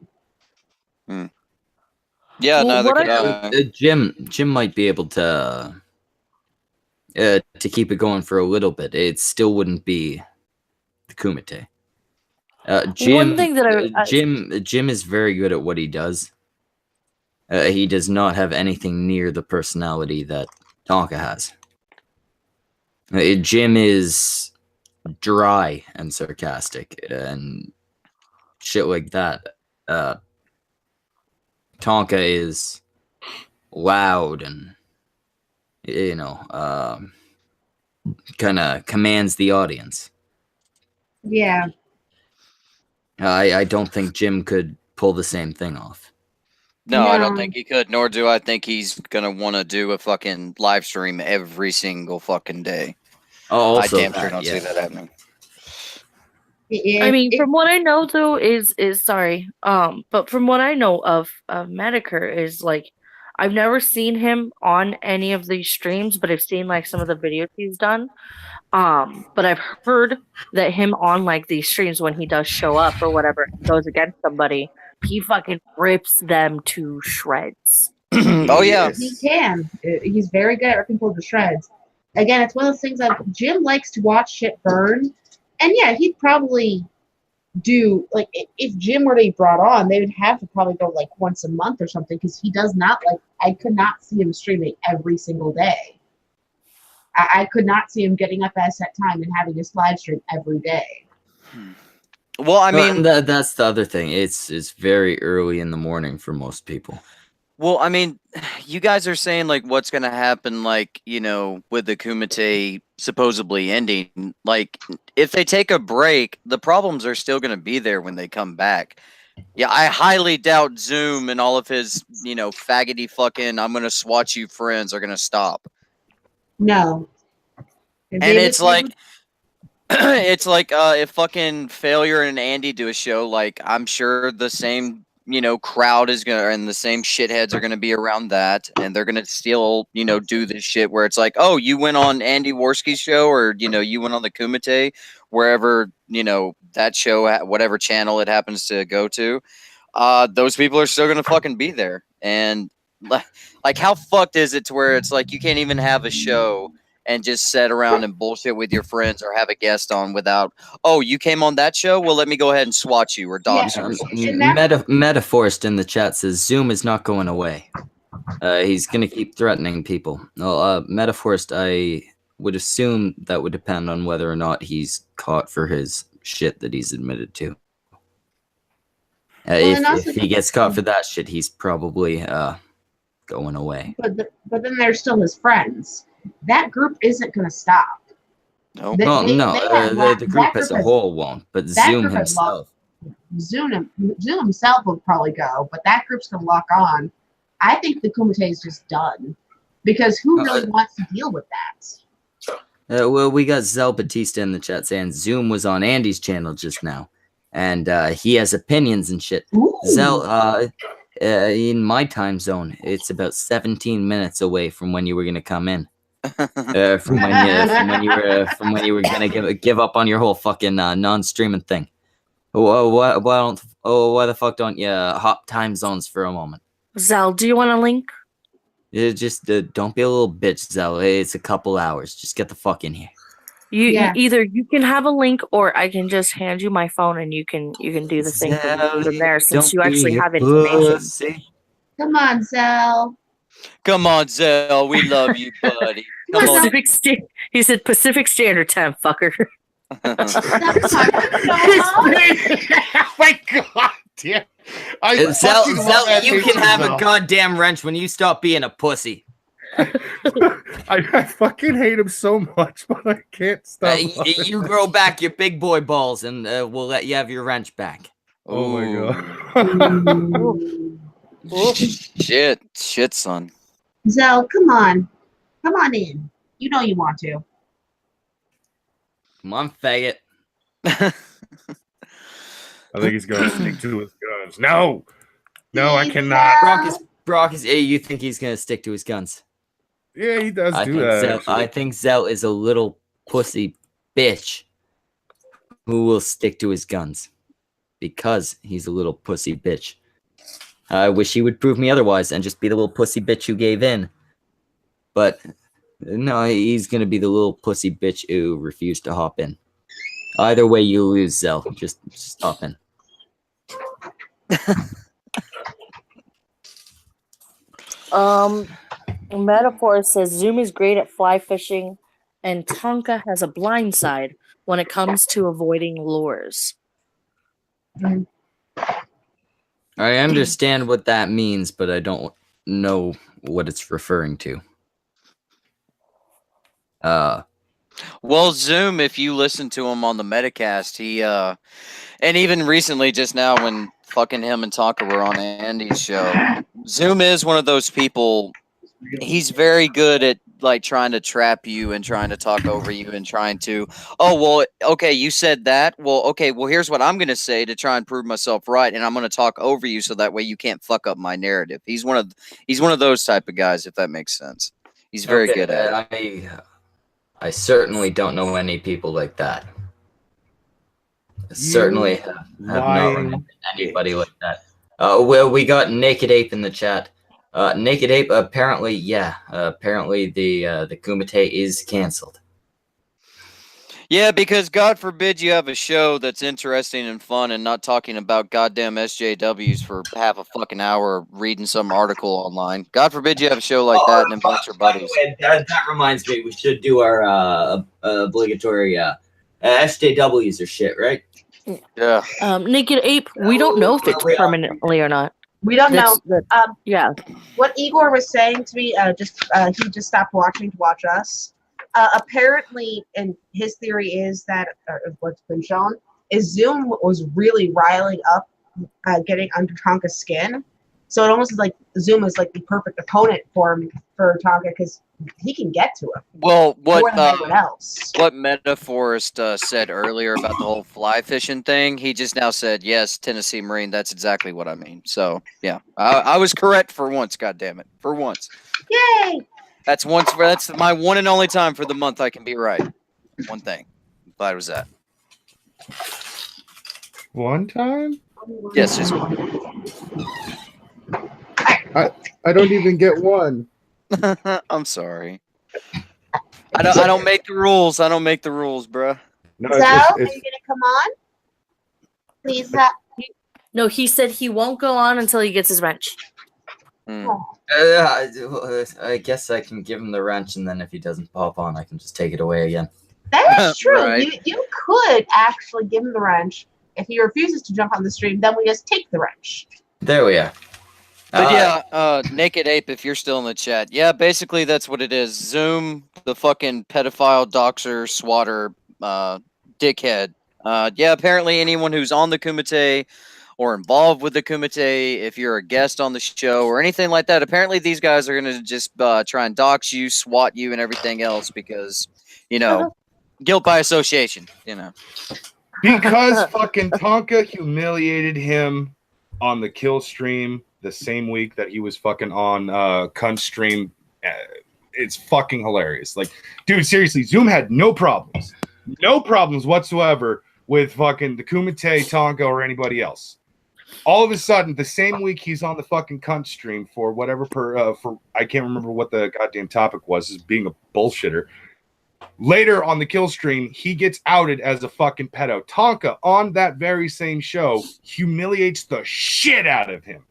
Yeah, Well, neither could I. Jim might be able to keep it going for a little bit. It still wouldn't be the Kumite. Jim, One thing that Jim is very good at what he does. He does not have anything near the personality that Tonka has. Jim is dry and sarcastic and shit like that. Tonka is loud and, you know, kind of commands the audience. Yeah. I don't think Jim could pull the same thing off. No, I don't No. think he could, nor do I think he's gonna want to do a fucking live stream every single fucking day. Oh, also I damn sure don't see that happening. I mean, from what I know though is sorry, but from what I know of Medicare is like, I've never seen him on any of these streams, but I've seen like some of the videos he's done. But I've heard that him on like these streams when he does show up or whatever and goes against somebody, he fucking rips them to shreds. Oh yeah, He can. He's very good at ripping people to shreds. Again, it's one of those things that Jim likes to watch shit burn. And yeah, he'd probably do, like, if Jim were to be brought on, they would have to probably go like once a month or something, because he does not like, I could not see him streaming every single day. I could not see him getting up at a set time and having this live stream every day. Well, I mean, that's the other thing. It's very early in the morning for most people. Well, I mean, you guys are saying like what's gonna happen, like, you know, with the Kumite supposedly ending. Like, if they take a break, the problems are still gonna be there when they come back. Yeah, I highly doubt Zoom and all of his, you know, faggoty fucking I'm gonna swat you friends are gonna stop. No. And it's like it's like if fucking Failure and Andy do a show, like, I'm sure the same, you know, crowd is gonna, and the same shitheads are gonna be around that, and they're gonna still, you know, do this shit where it's like, oh, you went on Andy Worski's show, or, you know, you went on the Kumite, wherever, you know, that show, whatever channel it happens to go to, those people are still gonna fucking be there. And like, how fucked is it to where it's like you can't even have a show and just sit around and bullshit with your friends or have a guest on without, oh, you came on that show? Well, let me go ahead and swat you or dox you or some shit. Metaforced in the chat says Zoom is not going away. He's going to keep threatening people. Well, Metaforced, I would assume that would depend on whether or not he's caught for his shit that he's admitted to. If he gets caught for that shit, he's probably going away. But then there's still his friends. That group isn't going to stop. No, the group as a whole won't, but Zoom himself. Zoom himself will probably go, but that group's going to lock on. I think the Kumite is just done, because who really wants to deal with that? Well, we got Zel Batista in the chat saying Zoom was on Andy's channel just now, and he has opinions and shit. Ooh. Zel, in my time zone, it's about 17 minutes away from when you were gonna come in. From when you were gonna give up on your whole fucking non-streaming thing. Why the fuck don't you hop time zones for a moment? Zal, do you want a link? Just don't be a little bitch, Zel. It's a couple hours. Just get the fuck in here. Yeah. Either you can have a link, or I can just hand you my phone and you can do the thing from there, since you actually have information. Pussy. Come on, Zell. Come on, Zell. We love you, buddy. Come on. He said Pacific Standard Time, fucker. Oh my god, damn. Zell, you can have a goddamn wrench when you stop being a pussy. I fucking hate him so much, but I can't stop. You grow back your big boy balls, and we'll let you have your wrench back. Oh my god. Shit, son. Zell, come on in. You know you want to. Come on, faggot. I think he's gonna stick to his guns. No, I cannot. Brock is. You think he's gonna stick to his guns? Yeah, he does do that. I think Zell is a little pussy bitch who will stick to his guns because he's a little pussy bitch. I wish he would prove me otherwise and just be the little pussy bitch who gave in. But no, he's gonna be the little pussy bitch who refused to hop in. Either way, you lose, Zell. Just stop in. Metaphor says Zoom is great at fly fishing, and Tonka has a blind side when it comes to avoiding lures. I understand what that means, but I don't know what it's referring to. Well, Zoom, if you listen to him on the Metacast, he and even recently, just now when fucking him and Tonka were on Andy's show, Zoom is one of those people. He's very good at like trying to trap you and trying to talk over you and trying to, oh well, okay, you said that. Well, okay, well here's what I'm gonna say to try and prove myself right, and I'm gonna talk over you so that way you can't fuck up my narrative. He's one of those type of guys, if that makes sense. He's very good at it. I certainly don't know any people like that. I certainly have not remembered anybody like that. Well, we got Naked Ape in the chat. Naked Ape, apparently the Kumite is canceled. Yeah, because God forbid you have a show that's interesting and fun and not talking about goddamn SJWs for half a fucking hour reading some article online. God forbid you have a show like that and invite your buddies. That reminds me, we should do our obligatory SJWs or shit, right? Yeah. Naked Ape, we don't know if it's permanently or not. We don't know. Yeah. What Igor was saying to me, he just stopped watching to watch us. Apparently, and his theory is that, what's been shown, is Zoom was really riling up, getting under Tonka's skin. So it almost is like Zoom is like the perfect opponent for Tonka because he can get to him. Well, more than anyone else. What Metaphorist said earlier about the whole fly fishing thing, he just now said, yes, Tennessee Marine, that's exactly what I mean. So, yeah, I was correct for once, goddammit. For once. Yay! That's my one and only time for the month I can be right. One thing. I'm glad it was that. One time? Yes, just one. I don't even get one. I'm sorry. I don't make the rules. I don't make the rules, bruh. No, so, are you gonna come on? Please. No, he said he won't go on until he gets his wrench. I guess I can give him the wrench, and then if he doesn't pop on, I can just take it away again. That is true. Right. You could actually give him the wrench. If he refuses to jump on the stream, then we just take the wrench. There we are. But yeah, Naked Ape, if you're still in the chat. Yeah, basically that's what it is. Zoom, the fucking pedophile, doxer, swatter, dickhead. Yeah, apparently anyone who's on the Kumite or involved with the Kumite, if you're a guest on the show or anything like that, apparently these guys are going to just try and dox you, swat you, and everything else because, guilt by association, Because fucking Tonka humiliated him on the kill stream the same week that he was fucking on cunt stream. It's fucking hilarious. Like, dude, seriously, Zoom had no problems whatsoever with fucking the Kumite, Tonka, or anybody else. All of a sudden, the same week he's on the fucking cunt stream for whatever for I can't remember what the goddamn topic was, as being a bullshitter. Later on the kill stream, he gets outed as a fucking pedo. Tonka, on that very same show, humiliates the shit out of him.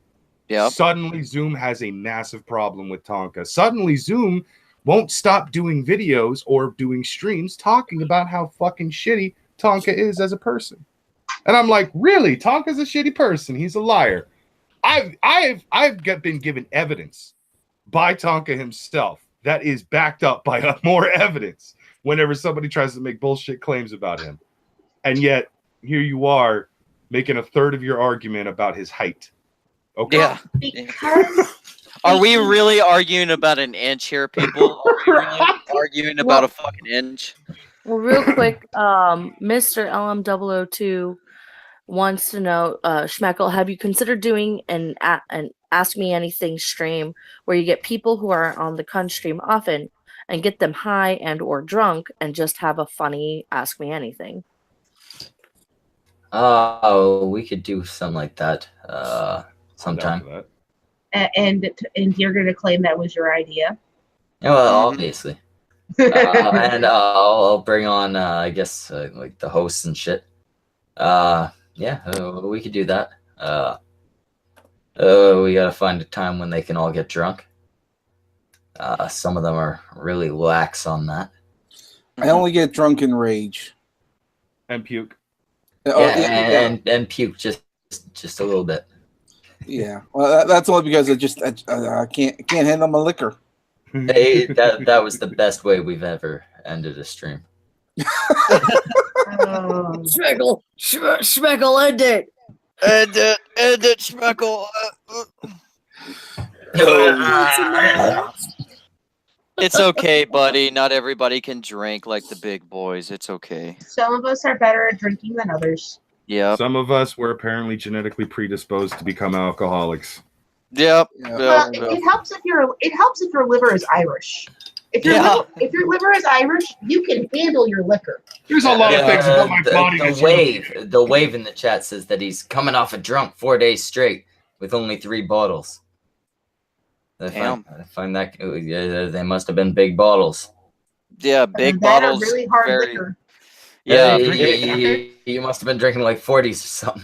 Yep. Suddenly, Zoom has a massive problem with Tonka. Suddenly, Zoom won't stop doing videos or doing streams talking about how fucking shitty Tonka is as a person. And I'm like, really? Tonka's a shitty person. He's a liar. I've been given evidence by Tonka himself that is backed up by more evidence whenever somebody tries to make bullshit claims about him. And yet, here you are making a third of your argument about his height. Okay. Yeah. Because Are we really arguing about an inch here, people? Are we really arguing about a fucking inch? Well, real quick, Mr. LM002 wants to know, Schmeckle, have you considered doing an Ask Me Anything stream where you get people who are on the cunt stream often and get them high and or drunk and just have a funny Ask Me Anything? Oh, we could do something like that sometime. and you're going to claim that was your idea. Yeah, well, obviously. And I'll bring on, I guess, like the hosts and shit. Yeah, we could do that. We gotta find a time when they can all get drunk. Some of them are really lax on that. I only get drunk in rage. And puke. And puke just a little bit. Yeah, well, that's only because I can't handle my liquor. Hey, that was the best way we've ever ended a stream. Schmeckle, end it. End it, Schmeckle. It's okay, buddy. Not everybody can drink like the big boys. It's okay. Some of us are better at drinking than others. Yep. Some of us were apparently genetically predisposed to become alcoholics. Yep. Yeah. Well, it helps if your liver is Irish. If your liver is Irish, you can handle your liquor. There's a lot of things about my body. The wave in the chat says that he's coming off a drunk 4 days straight with only 3 bottles. I find that they must have been big bottles. Yeah, big That bottles. are really hard liquor. Yeah. You must have been drinking like 40s or something.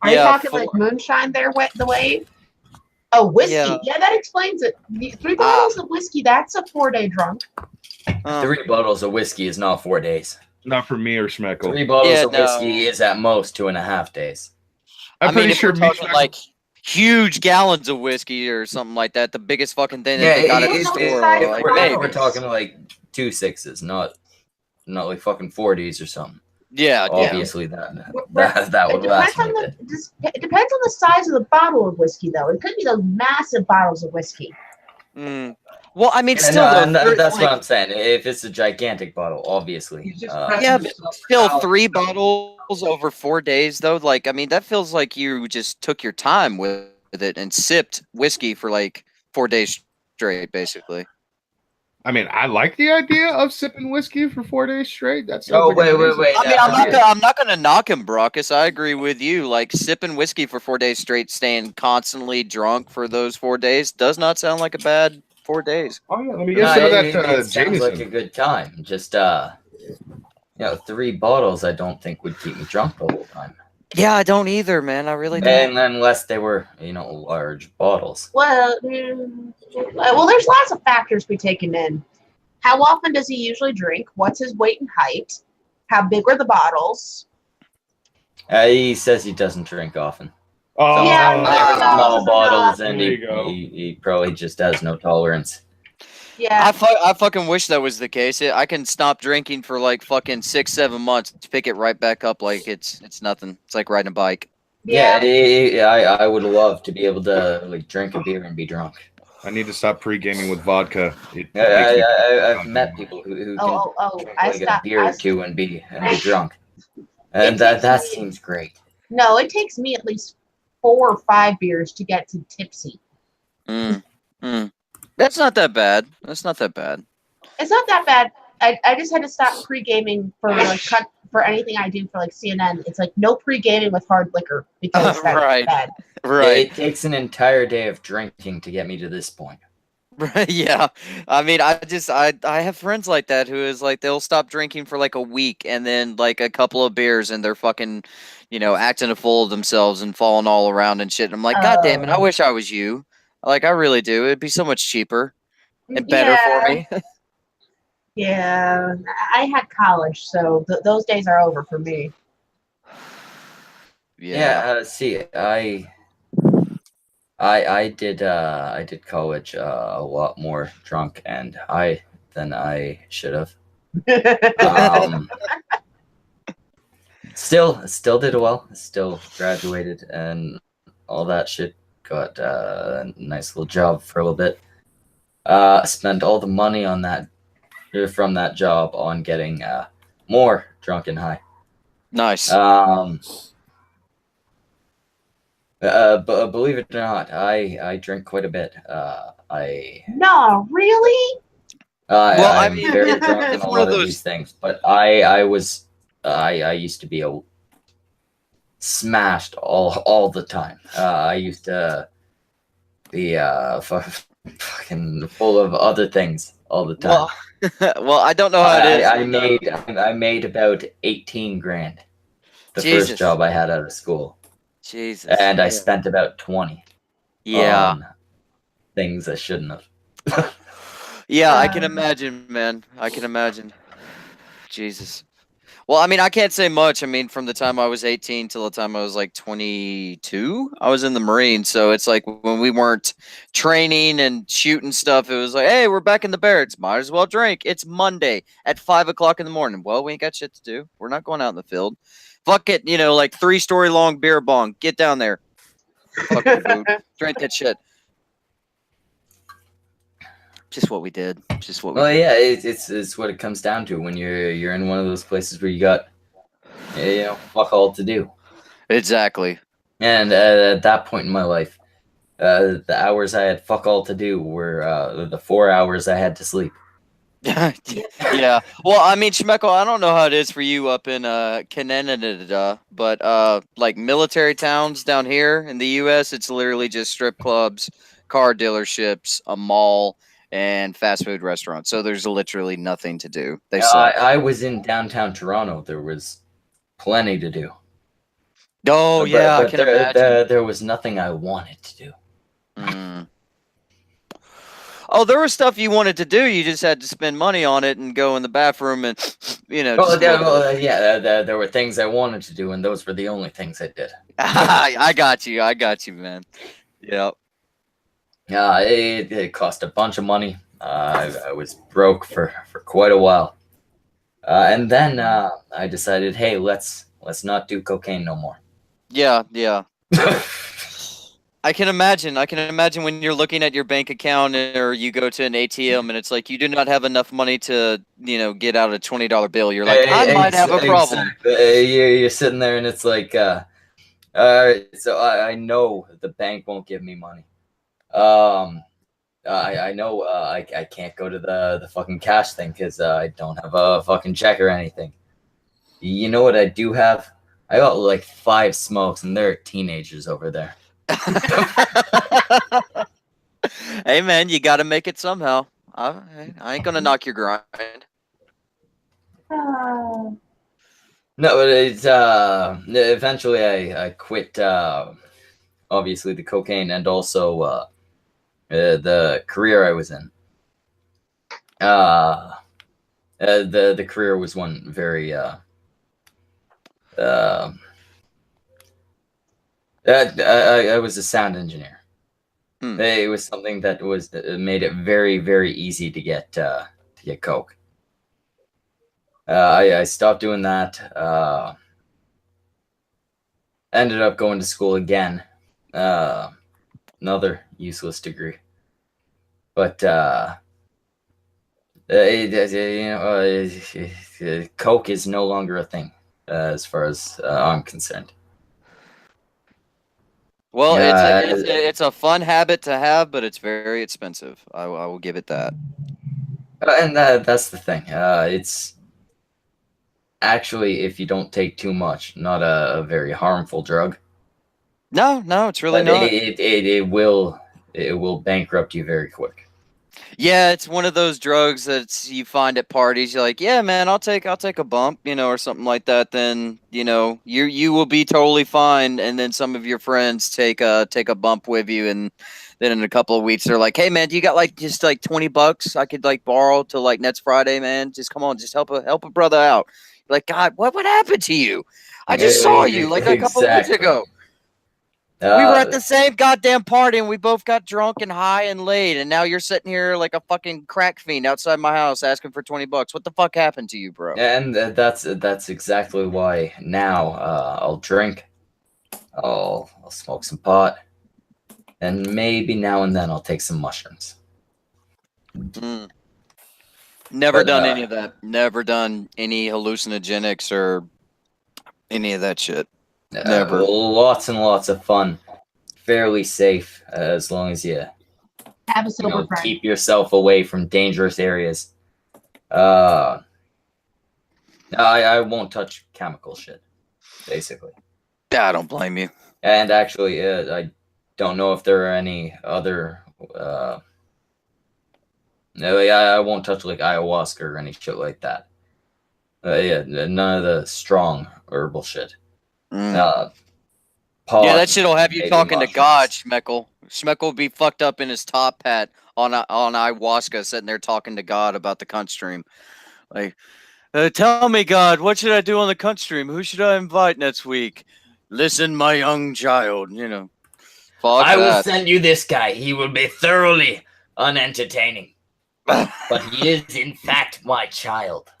Are you talking like moonshine there, the wave? Oh, whiskey. Yeah, that explains it. 3 bottles of whiskey, that's a 4-day drunk. 3 bottles of whiskey is not 4 days. Not for me or Schmeckle. 3 bottles of whiskey is at most 2.5 days. I'm pretty sure we're talking like huge gallons of whiskey or something like that. The biggest fucking thing that they got at the store. We're talking like 2 6s, not like fucking 40s or something. Yeah, obviously that would last me a bit. It depends on the size of the bottle of whiskey, though. It could be those massive bottles of whiskey. Well, I mean, still, that's what I'm saying. If it's a gigantic bottle, obviously. Yeah, but still 3 bottles over 4 days, though. Like, I mean, that feels like you just took your time with it and sipped whiskey for like 4 days straight, basically. I mean, I like the idea of sipping whiskey for 4 days straight. That's wait. I mean, I'm not gonna knock him, Brockus. I agree with you. Like sipping whiskey for 4 days straight, staying constantly drunk for those 4 days does not sound like a bad 4 days. Oh yeah, let me get some of that. It sounds like a good time. Just 3 bottles, I don't think would keep me drunk the whole time. Yeah, I don't either, man. I really don't. And unless they were, large bottles. Well, there's lots of factors to be taken in. How often does he usually drink? What's his weight and height? How big are the bottles? He says he doesn't drink often. Oh, Small bottles, and he probably just has no tolerance. Yeah, I fucking wish that was the case. I can stop drinking for like fucking 6-7 months to pick it right back up like it's nothing. It's like riding a bike. Yeah, Yeah. I would love to be able to like drink a beer and be drunk. I need to stop pre-gaming with vodka. It I, makes me I've met people who can Oh, drink I like a stopped. beer or two and be drunk, and It that takes me. seems great. No, it takes me at least 4 or 5 beers to get to tipsy. Mm, mm. That's not that bad. That's not that bad. It's not that bad. I just had to stop pre-gaming for like for anything I do for like CNN. It's like no pre-gaming with hard liquor because that's Right. bad. Right. It takes an entire day of drinking to get me to this point. Right. Yeah. I mean, I have friends like that who is like they'll stop drinking for like a week and then like a couple of beers and they're fucking, acting a fool of themselves and falling all around and shit. I'm like, God damn it, I wish I was you. Like, I really do. It'd be so much cheaper and better for me. Yeah, I had college, so those days are over for me. Yeah. See, I did college a lot more drunk than I should have. Um, still did well. Still graduated and all that shit. Got a nice little job for a little bit. Spent all the money on that from that job on getting more drunk and high. Nice. Believe it or not, I drink quite a bit. No, really? Well, I I'm mean, very drunk in it's a one of lot of those- these things, but I used to be smashed all the time. I used to be fucking full of other things all the time. well, I don't know how it is. I made about 18 grand the Jesus. first job I had out of school, Jesus. and I spent about 20 Yeah. on things I shouldn't have. Yeah, I can imagine, man. I can imagine. Jesus. Well, I mean, I can't say much. I mean, from the time I was 18 till the time I was like 22, I was in the Marines. So it's like when we weren't training and shooting stuff, it was like, hey, we're back in the barracks. Might as well drink. It's Monday at 5 o'clock in the morning. Well, we ain't got shit to do. We're not going out in the field. Fuck it. Like 3-story long beer bong. Get down there. Fuck the food. Drink that shit. Just what we did. Just what we Well, did. yeah, it's what it comes down to when you're in one of those places where you got fuck all to do. Exactly. And at that point in my life, the hours I had fuck all to do were the 4 hours I had to sleep. Yeah. Well, I mean, Shmeko, I don't know how it is for you up in Canada, but like military towns down here in the US, it's literally just strip clubs, car dealerships, a mall, and fast food restaurants. So there's literally nothing to do. They suck. I was in downtown Toronto. There was plenty to do. Oh, yeah, I can imagine. There was nothing I wanted to do. Mm. Oh, there was stuff you wanted to do. You just had to spend money on it and go in the bathroom and, just there were things I wanted to do, and those were the only things I did. I got you, man. Yep. It cost a bunch of money. I was broke for quite a while, and then I decided, hey, let's not do cocaine no more. Yeah. I can imagine when you're looking at your bank account or you go to an ATM and it's like you do not have enough money to, get out a $20 bill. You're like, I might have a problem. You're sitting there and it's like, all right, so I know the bank won't give me money. I know I can't go to the fucking cash thing because I don't have a fucking check or anything. You know what I do have? I got like 5 smokes and they're teenagers over there. Hey, man, you got to make it somehow. I ain't going to knock your grind. Uh, No, but it's eventually I quit obviously the cocaine and also the career I was in. The career was one very I was a sound engineer. It was something that made it very, very easy to get coke. I stopped doing that, ended up going to school again. Another useless degree. But coke is no longer a thing, as far as I'm concerned. Well, it's a fun habit to have, but it's very expensive. I will give it that. And that's the thing. It's actually, if you don't take too much, not a very harmful drug. No, it's really But not. It will bankrupt you very quick. Yeah, it's one of those drugs that you find at parties. You're like, yeah, man, I'll take a bump, or something like that. Then you will be totally fine. And then some of your friends take a bump with you, and then in a couple of weeks they're like, hey, man, do you got just like $20 I could borrow till next Friday, man? Just come on, just help a brother out. You're like, God, what happened to you? I just saw you a couple of weeks ago. We were at the same goddamn party, and we both got drunk and high and laid, and now you're sitting here like a fucking crack fiend outside my house asking for $20. What the fuck happened to you, bro? And that's exactly why now I'll drink, I'll smoke some pot, and maybe now and then I'll take some mushrooms. Never done any of that. Never done any hallucinogenics or any of that shit. Never. Lots and lots of fun. Fairly safe, as long as you Have a sober friend. keep yourself away from dangerous areas. I won't touch chemical shit, basically. I don't blame you. And actually, I don't know if there are any other. No, I won't touch like ayahuasca or any shit like that. None of the strong herbal shit. Yeah, Pot, that shit'll have you maybe talking to mushrooms. God, Schmeckle. Schmeckle will be fucked up in his top hat on ayahuasca, sitting there talking to God about the cunt stream. Like, tell me, God, what should I do on the cunt stream? Who should I invite next week? Listen, my young child. Fuck I will that. send you this guy. He will be thoroughly unentertaining, but he is in fact my child.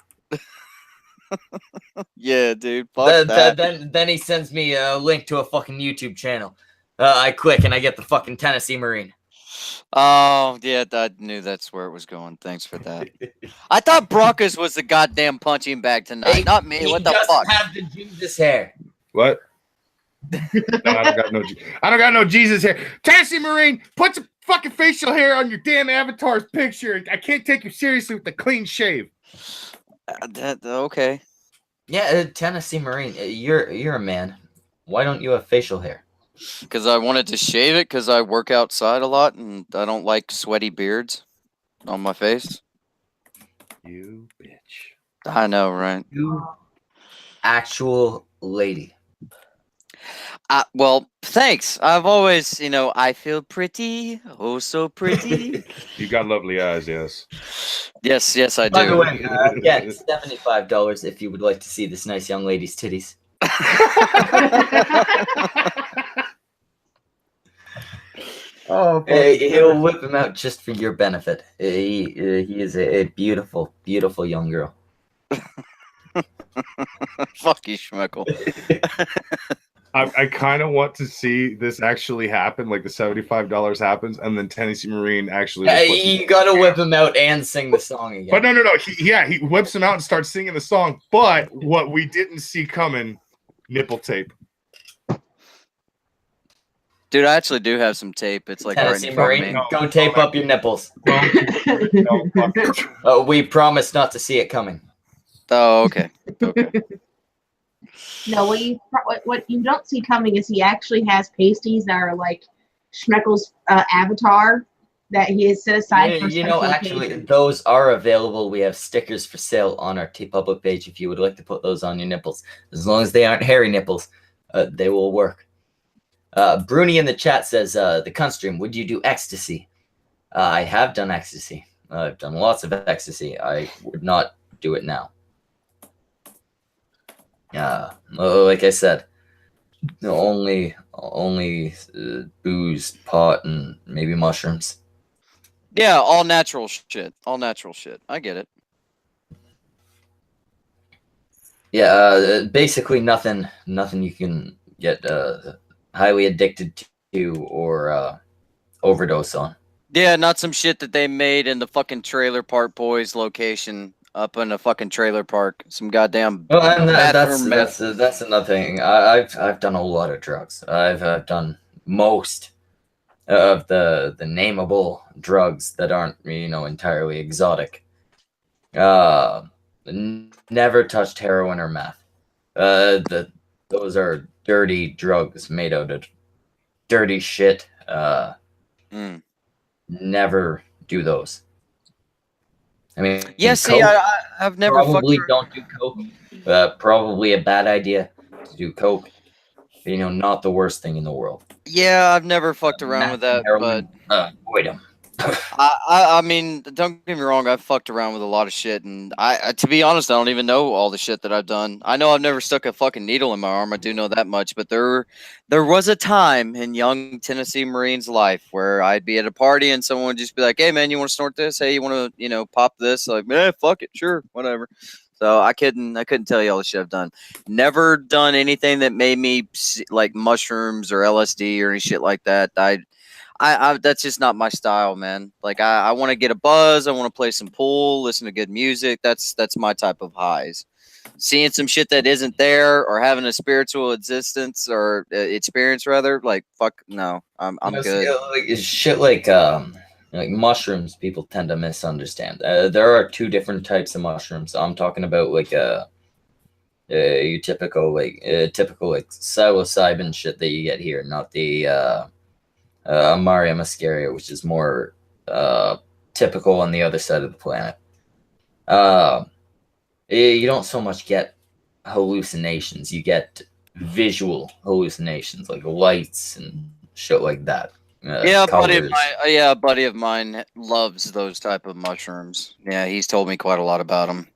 Yeah, dude. Fuck that. Then he sends me a link to a fucking YouTube channel. I click and I get the fucking Tennessee Marine. Oh, yeah, I knew that's where it was going. Thanks for that. I thought Broncos was the goddamn punching bag tonight, not me. He What the doesn't fuck? have the Jesus hair. What? No, I don't got no Jesus hair. Tennessee Marine, put some fucking facial hair on your damn avatar's picture. I can't take you seriously with the clean shave. Okay. Yeah, Tennessee Marine, you're a man. Why don't you have facial hair? Because I wanted to shave it because I work outside a lot and I don't like sweaty beards on my face. You bitch. I know, right? You actual lady. Well, thanks. I've always, I feel pretty. Oh, so pretty. You got lovely eyes, yes. Yes, I do. By the way, again, $75 if you would like to see this nice young lady's titties. He'll whip him out just for your benefit. He is a beautiful, beautiful young girl. Fuck you, Schmeckle. I kind of want to see this actually happen, like the $75 happens, and then Tennessee Marine actually. You gotta whip him out and sing the song again. But no. He whips him out and starts singing the song. But what we didn't see coming, nipple tape. Dude, I actually do have some tape. It's like Tennessee right in front of Marine, me. go tape up your nipples. No, fuck it. We promise not to see it coming. Oh, okay. Okay. No, what you don't see coming is he actually has pasties that are like Schmeckel's avatar that he has set aside for special actually, occasions. those are available. We have stickers for sale on our TeePublic page if you would like to put those on your nipples. As long as they aren't hairy nipples, they will work. Bruni in the chat says, the cunt stream, would you do ecstasy? I have done ecstasy. I've done lots of ecstasy. I would not do it now. Like I said, only booze, pot, and maybe mushrooms. Yeah, all natural shit. All natural shit. I get it. Yeah, basically nothing you can get highly addicted to or overdose on. Yeah, not some shit that they made in the fucking Trailer Park Boys location up in a fucking trailer park. Some goddamn Well, and bathroom meth. that's another thing. I've done a lot of drugs. I've done most of the nameable drugs that aren't entirely exotic. Never touched heroin or meth. Those are dirty drugs made out of dirty shit. Never do those. I mean, Yeah, see, I've never probably fucked don't do coke. Probably a bad idea to do coke. Not the worst thing in the world. Yeah, I've never fucked around with that, heroin, but avoid them. I mean, don't get me wrong. I've fucked around with a lot of shit, and I to be honest, I don't even know all the shit that I've done. I know I've never stuck a fucking needle in my arm. I do know that much. But there was a time in young Tennessee Marine's life where I'd be at a party and someone would just be like, "Hey, man, you want to snort this? Hey, you want to, pop this?" Like, man, fuck it, sure, whatever. So I couldn't tell you all the shit I've done. Never done anything that made me like mushrooms or LSD or any shit like that. I that's just not my style, man. Like I want to get a buzz. I want to play some pool, listen to good music. That's my type of highs. Seeing some shit that isn't there or having a spiritual existence or experience rather, like fuck no, I'm good. Shit like mushrooms, people tend to misunderstand. There are two different types of mushrooms. I'm talking about like your typical like psilocybin shit that you get here, not the Maria muscaria, which is more typical on the other side of the planet. You don't so much get hallucinations. You get visual hallucinations, like lights and shit like that. Yeah, a colors. buddy of mine loves those type of mushrooms. Yeah, he's told me quite a lot about them.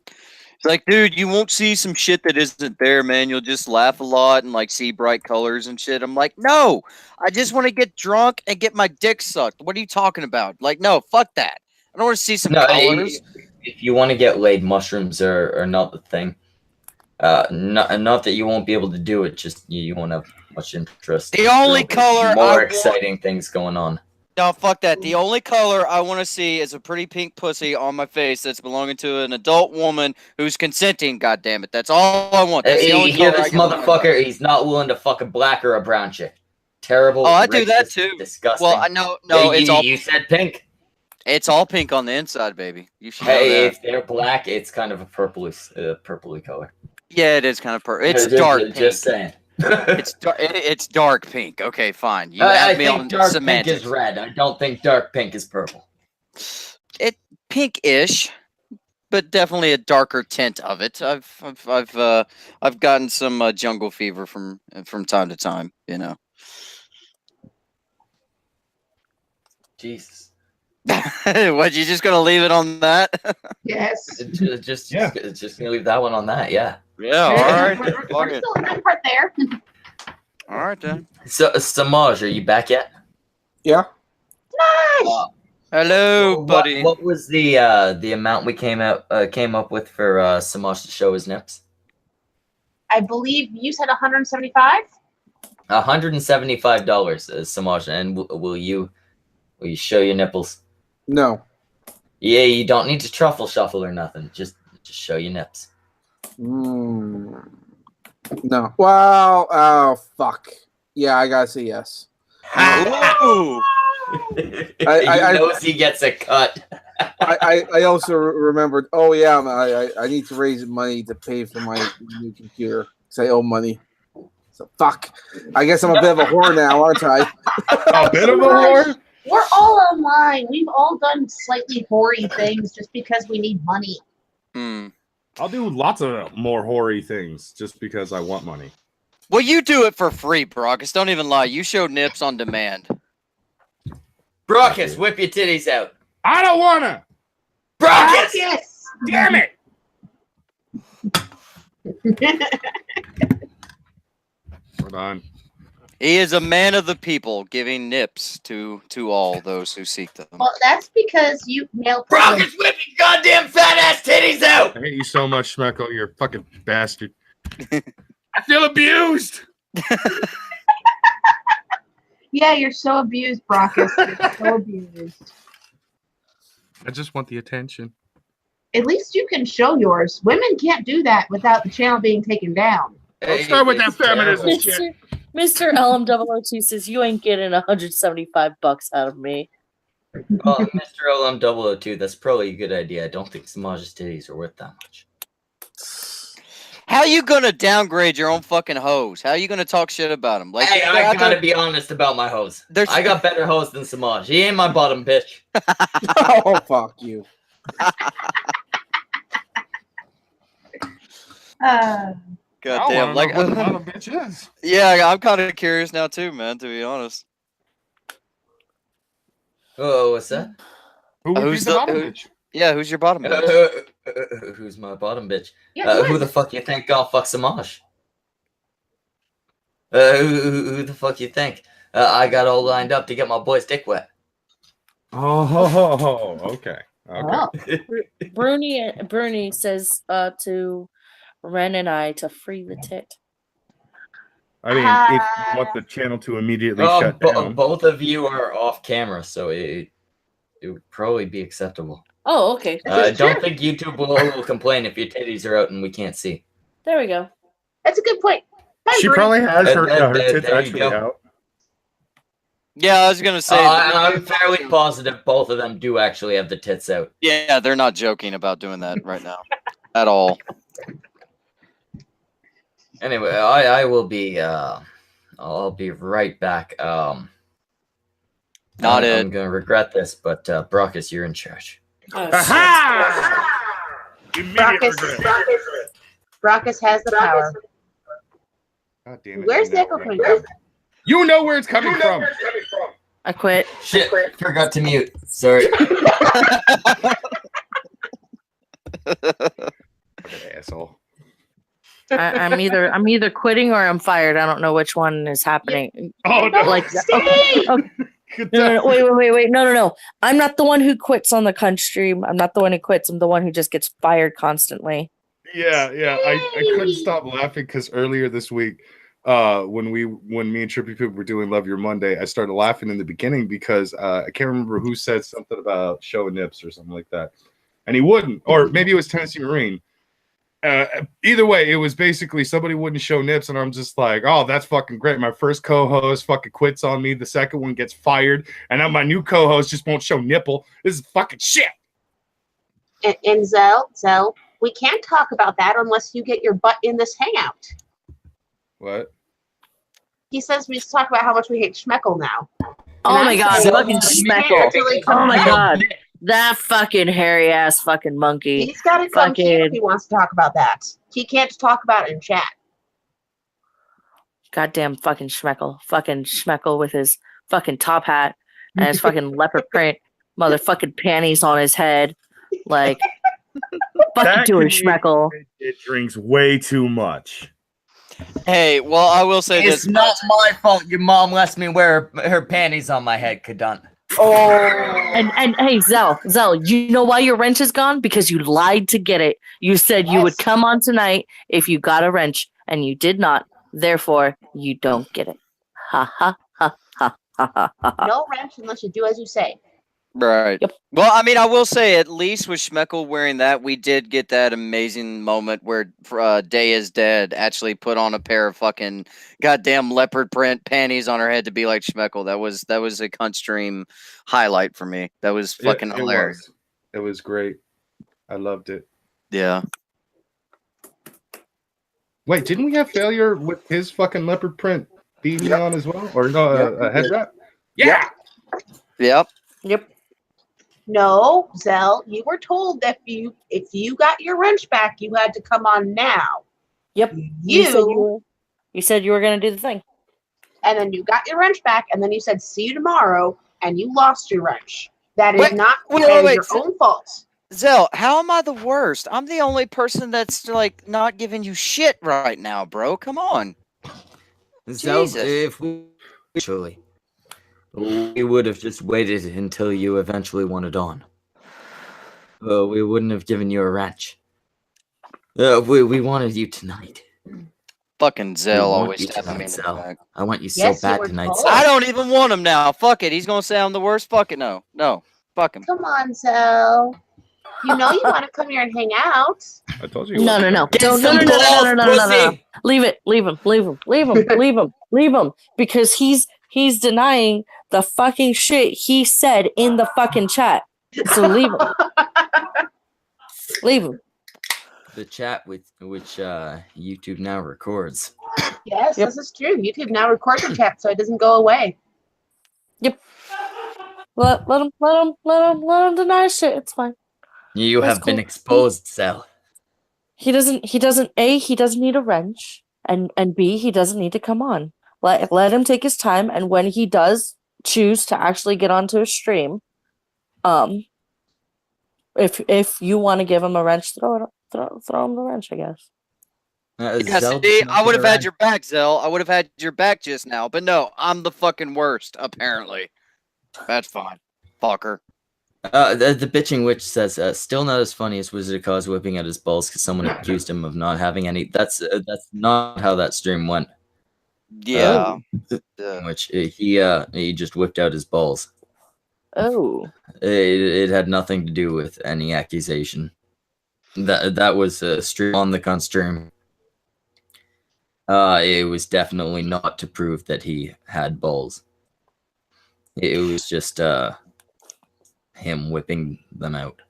It's like, dude, you won't see some shit that isn't there, man. You'll just laugh a lot and like see bright colors and shit. I'm like, no, I just want to get drunk and get my dick sucked. What are you talking about? Like, no, fuck that. I don't want to see some colors. If you want to get laid, mushrooms are not the thing. Not that you won't be able to do it. Just you won't have much interest. The only color more exciting things going on. No, fuck that. The only color I want to see is a pretty pink pussy on my face that's belonging to an adult woman who's consenting. God damn it, that's all I want. That's the only hear color this motherfucker? He's not willing to fuck a black or a brown chick. Terrible. Oh, I do that racist, too. Disgusting. Well, no, it's all. You said pink. It's all pink on the inside, baby. You should know Hey, that. if they're black, it's kind of a purpley color. Yeah, it is kind of It's dark pink. Just saying. It's dark pink. Okay, fine. You I have me think on dark semantics. pink is red. I don't think dark pink is purple. It pink-ish, but definitely a darker tint of it. I've gotten some jungle fever from time to time. Jesus. What, you just gonna leave it on that? Yes. Just gonna leave that one on that. Yeah. Yeah. All right. We're still in good part there. All right then. So, Samaj, are you back yet? Yeah. Nice. Hello, buddy. What was the amount we came up with for Samaj to show his nips? I believe you said 175. $175, Samaj, and will you show your nipples? No. Yeah, you don't need to truffle shuffle or nothing. Just show your nips. No. Well, oh fuck. Yeah, I gotta say yes. Ooh. He knows he gets a cut. I also remembered. Oh yeah, I need to raise money to pay for my new computer because I owe money. So fuck. I guess I'm a bit of a whore now, aren't I? A bit of a whore? We're all online. We've all done slightly hoary things just because we need money. I'll do lots of more hoary things just because I want money. Well, you do it for free, Brockus. Don't even lie. You show nips on demand. Brockus, whip your titties out. I don't wanna. Brockus! Yes. Damn it! We're done. He is a man of the people, giving nips to all those who seek them. Well, that's because you male. Brockus, whip your goddamn fat ass titties out! I hate you so much, Schmecko. You're a fucking bastard. I feel abused. Yeah, you're so abused, Brockus. You're so abused. I just want the attention. At least you can show yours. Women can't do that without the channel being taken down. Don't start with that It's terrible. feminism shit. Mr. LM002 says you ain't getting $175 out of me. Well, Mr. LM002, that's probably a good idea. I don't think Samaj's titties are worth that much. How you gonna downgrade your own fucking hoes? How you gonna talk shit about them? Like, Hey, you I have gotta to- be honest about my hoes. There's- I got better hoes than Samaj. He ain't my bottom bitch. Oh, fuck you. God damn, like, what the bottom bitch is. yeah, I'm kind of curious now too, man. To be honest, Oh, what's that? Who would Who's be the the- bottom who- bitch? yeah, who's your bottom bitch? Who's my bottom bitch? Yeah, Who the fuck you think gonna fuck Samaj? Who the fuck you think? I got all lined up to get my boy's dick wet. Oh, okay. Oh. Bruni says to Ren and I to free the tit. I mean, if you want the channel to immediately shut down. Both of you are off camera, so it would probably be acceptable. Oh, okay. I don't think YouTube will complain if your titties are out and we can't see. There we go. That's a good point. Bye, She Bree. probably has her There tits you actually go. out. Yeah, I was gonna say. I'm fairly positive both of them do actually have the tits out. Yeah, they're not joking about doing that right now at all. Anyway, I will be I'll be right back. Not I'm gonna regret this, but Brockus, you're in charge. Oh, Aha! Immediate Brockus, regret. Brockus has the power. God damn it. Where's the echo coming from? You know where it's coming from. I quit. Shit, forgot to mute. Sorry. Fucking asshole. I'm either quitting or I'm fired. I don't know which one is happening. Oh no! Like, Stay! Good No, time. wait. No. I'm not the one who quits on the cunt stream. I'm not the one who quits. I'm the one who just gets fired constantly. Yeah. I couldn't stop laughing because earlier this week, when me and Trippy Poop were doing Love Your Monday, I started laughing in the beginning because I can't remember who said something about showing nips or something like that, and he wouldn't, or maybe it was Tennessee Marine. Either way, it was basically somebody wouldn't show nips, and I'm just like, oh, that's fucking great. My first co-host fucking quits on me. The second one gets fired, and now my new co-host just won't show nipple. This is fucking shit. And Zell, we can't talk about that unless you get your butt in this hangout. What? He says we just talk about how much we hate Schmeckle now. Oh my god, saying fucking you can't Schmeckle. actually come Oh my out. god. That fucking hairy ass fucking monkey. He's got to come here Fucking- if he wants to talk about that. He can't just talk about it in chat. Goddamn fucking Schmeckle. Fucking Schmeckle with his fucking top hat and his fucking leopard print motherfucking panties on his head. Like, fucking That doing could be- Schmeckle. It drinks way too much. Hey, well, I will say It's this. not my fault your mom lets me wear her panties on my head, Kadunt. And hey, Zell, you know why your wrench is gone? Because you lied to get it. You said you would Yes. come on tonight if you got a wrench, and you did not. Therefore, you don't get it. Ha ha ha ha ha ha ha. No wrench unless you do as you say. Right. Yep. Well, I mean, I will say, at least with Schmeckle wearing that, we did get that amazing moment where Day is Dead actually put on a pair of fucking goddamn leopard print panties on her head to be like Schmeckle. That was a cunt stream highlight for me. That was fucking hilarious. It was great. I loved it. Yeah. Wait, didn't we have failure with his fucking leopard print beanie on as well, or no, a head wrap? Yeah. Yep. Yep. No, Zell, you were told that if you got your wrench back, you had to come on now. Yep. You said you were gonna do the thing. and then you got your wrench back, and then you said see you tomorrow, and you lost your wrench. That is Wait, not wait, your so- own fault. Zell, how am I the worst? I'm the only person that's like not giving you shit right now, bro. Come on. So Jesus. if we actually, we would have just waited until you eventually wanted on. We wouldn't have given you a wrench. We wanted you tonight. Fucking Zell want always you stabbing me in tonight, the Zell. back. I want you so Yes, you bad were tonight, told. Zell. I don't even want him now. Fuck it. He's gonna say I'm the worst. Fuck it. No. No. Fuck him. Come on, you know you want to come here and hang out. I told you. No. Get Don't, some balls, pussy! Leave it. Leave him. Because he's denying the fucking shit he said in the fucking chat. So leave him. Leave him. The chat with which YouTube now records. Yes, Yep. this is true. YouTube now records the chat so it doesn't go away. Let him deny shit. It's fine. You That's have been cool. exposed, Zell. He doesn't need a wrench, and B, he doesn't need to come on. Let him take his time, and when he does choose to actually get onto a stream, if you want to give him a wrench, throw him the wrench, I guess. Yes, Zell indeed. just I would have had mentioned your back, Zell. I would have had your back just now. But no, I'm the fucking worst, apparently. That's fine. Fucker. the bitching witch says, still not as funny as Wizard of Cause whipping out his balls because someone accused him of not having any. That's not how that stream went. Yeah. Which he just whipped out his balls. Oh. It had nothing to do with any accusation. That was a stream on the cunt stream. It was definitely not to prove that he had balls. It was just him whipping them out.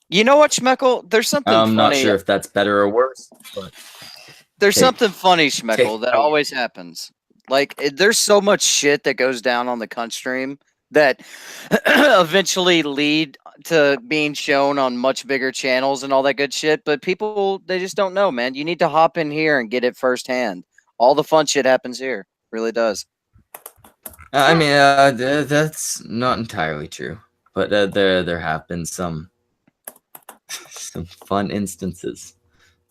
You know what, Schmeckle? There's something I'm funny. not sure if that's better or worse, but There's Take- something funny, Schmeckle, that take- always happens. Like, there's so much shit that goes down on the cunt stream that eventually lead to being shown on much bigger channels and all that good shit. But people, they just don't know, man. You need to hop in here and get it firsthand. All the fun shit happens here. Really does. I mean, that's not entirely true. But there have been some fun instances.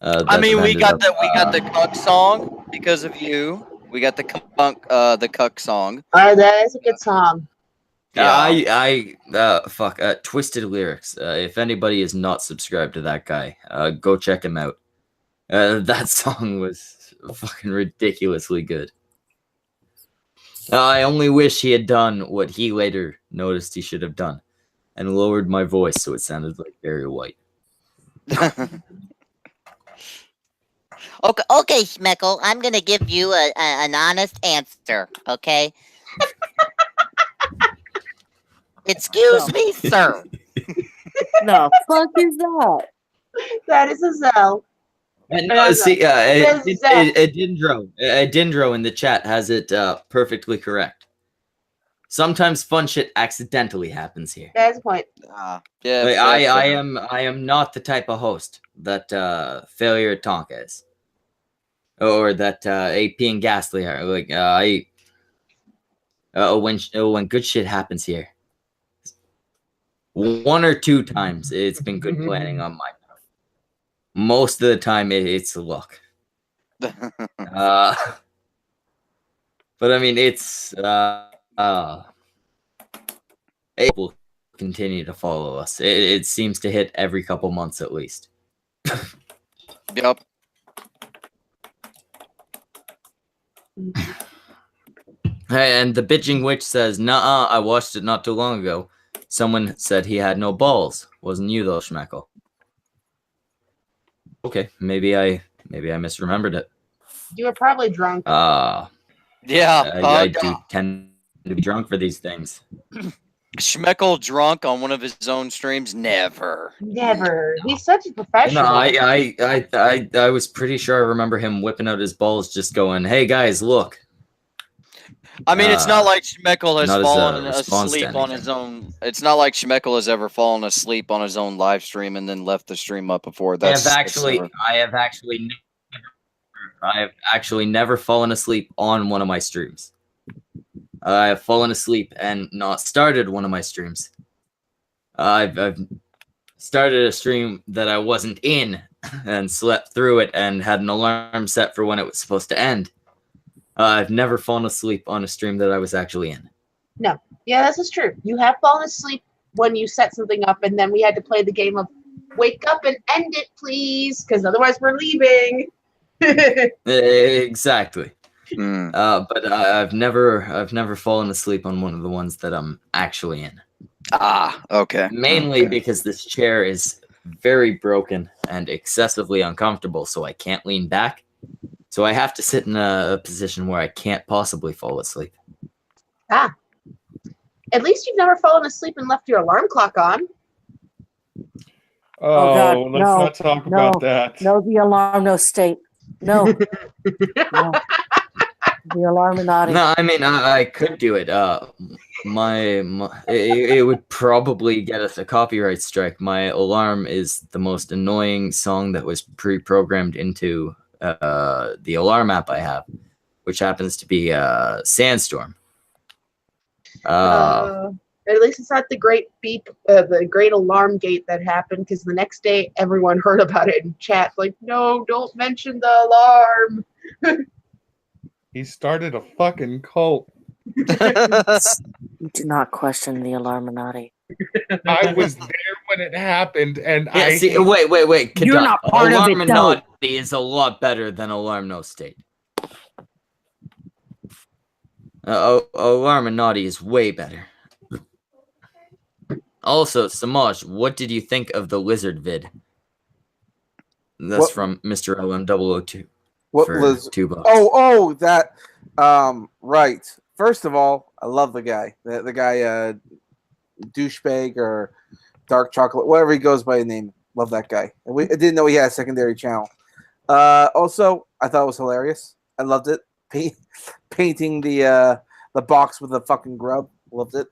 I mean, we ended got up, the cuck song because of you. We got the cuck song. Alright, that is a good song. Twisted Lyrics. If anybody is not subscribed to that guy, go check him out. That song was fucking ridiculously good. I only wish he had done what he later noticed he should have done, and lowered my voice so it sounded like Barry White. Okay, Schmeckle, I'm gonna give you an honest answer, okay? Excuse me, sir. No, fuck is that? That is a Zell. And It is Zell. Dindro in the chat has it perfectly correct. Sometimes fun shit accidentally happens here. That's the point. Yeah. Like, I am not the type of host that Failure at Tonka is, or that AP and Ghastly are. Like when good shit happens here, one or two times it's been good planning on my part. Most of the time it's luck. But I mean, it's it will continue to follow us. It seems to hit every couple months at least. Yep. Hey, and the bitching witch says, "Nuh-uh, I watched it not too long ago. Someone said he had no balls. Wasn't you though, Schmeckle?" Okay, maybe I misremembered it. You were probably drunk. Yeah. I do tend to be drunk for these things. Schmeckle drunk on one of his own streams? Never. Never. He's such a professional. No, I was pretty sure I remember him whipping out his balls, just going, "Hey guys, look." I mean, it's not like Schmeckle has not as a fallen response to asleep on anything. his own. It's not like Schmeckle has ever fallen asleep on his own live stream and then left the stream up before. I have actually never fallen asleep on one of my streams. I have fallen asleep and not started one of my streams. I've started a stream that I wasn't in and slept through it and had an alarm set for when it was supposed to end. I've never fallen asleep on a stream that I was actually in. No. Yeah, this is true. You have fallen asleep when you set something up, and then we had to play the game of wake up and end it, please, because otherwise we're leaving. Exactly. Mm. But I've never fallen asleep on one of the ones that I'm actually in. Ah, okay. Mainly Okay. because this chair is very broken and excessively uncomfortable, so I can't lean back. So I have to sit in a position where I can't possibly fall asleep. Ah. At least you've never fallen asleep and left your alarm clock on. Oh, God, let's no, not talk about that. No, the alarm, no state. No. No. The Alarminati. No, I mean I could do it. It would probably get us a copyright strike. My alarm is the most annoying song that was pre-programmed into the alarm app I have, which happens to be Sandstorm. At least it's not the great beep, the great alarm gate that happened, because the next day everyone heard about it in chat. Like, no, don't mention the alarm. He started a fucking cult. You do not question the Alarminati. I was there when it happened, and Yeah, see, wait. You're not part of it, though. Alarminati is a lot better than Alarm No State. Alarminati is way better. Also, Samaj, what did you think of the lizard vid? That's from Mr. LM002. What for was $2. Oh, that. Right. First of all, I love the guy. The guy, douchebag or dark chocolate, whatever he goes by name. Love that guy. I didn't know he had a secondary channel. Also, I thought it was hilarious. I loved it. Painting the box with the fucking grub. Loved it.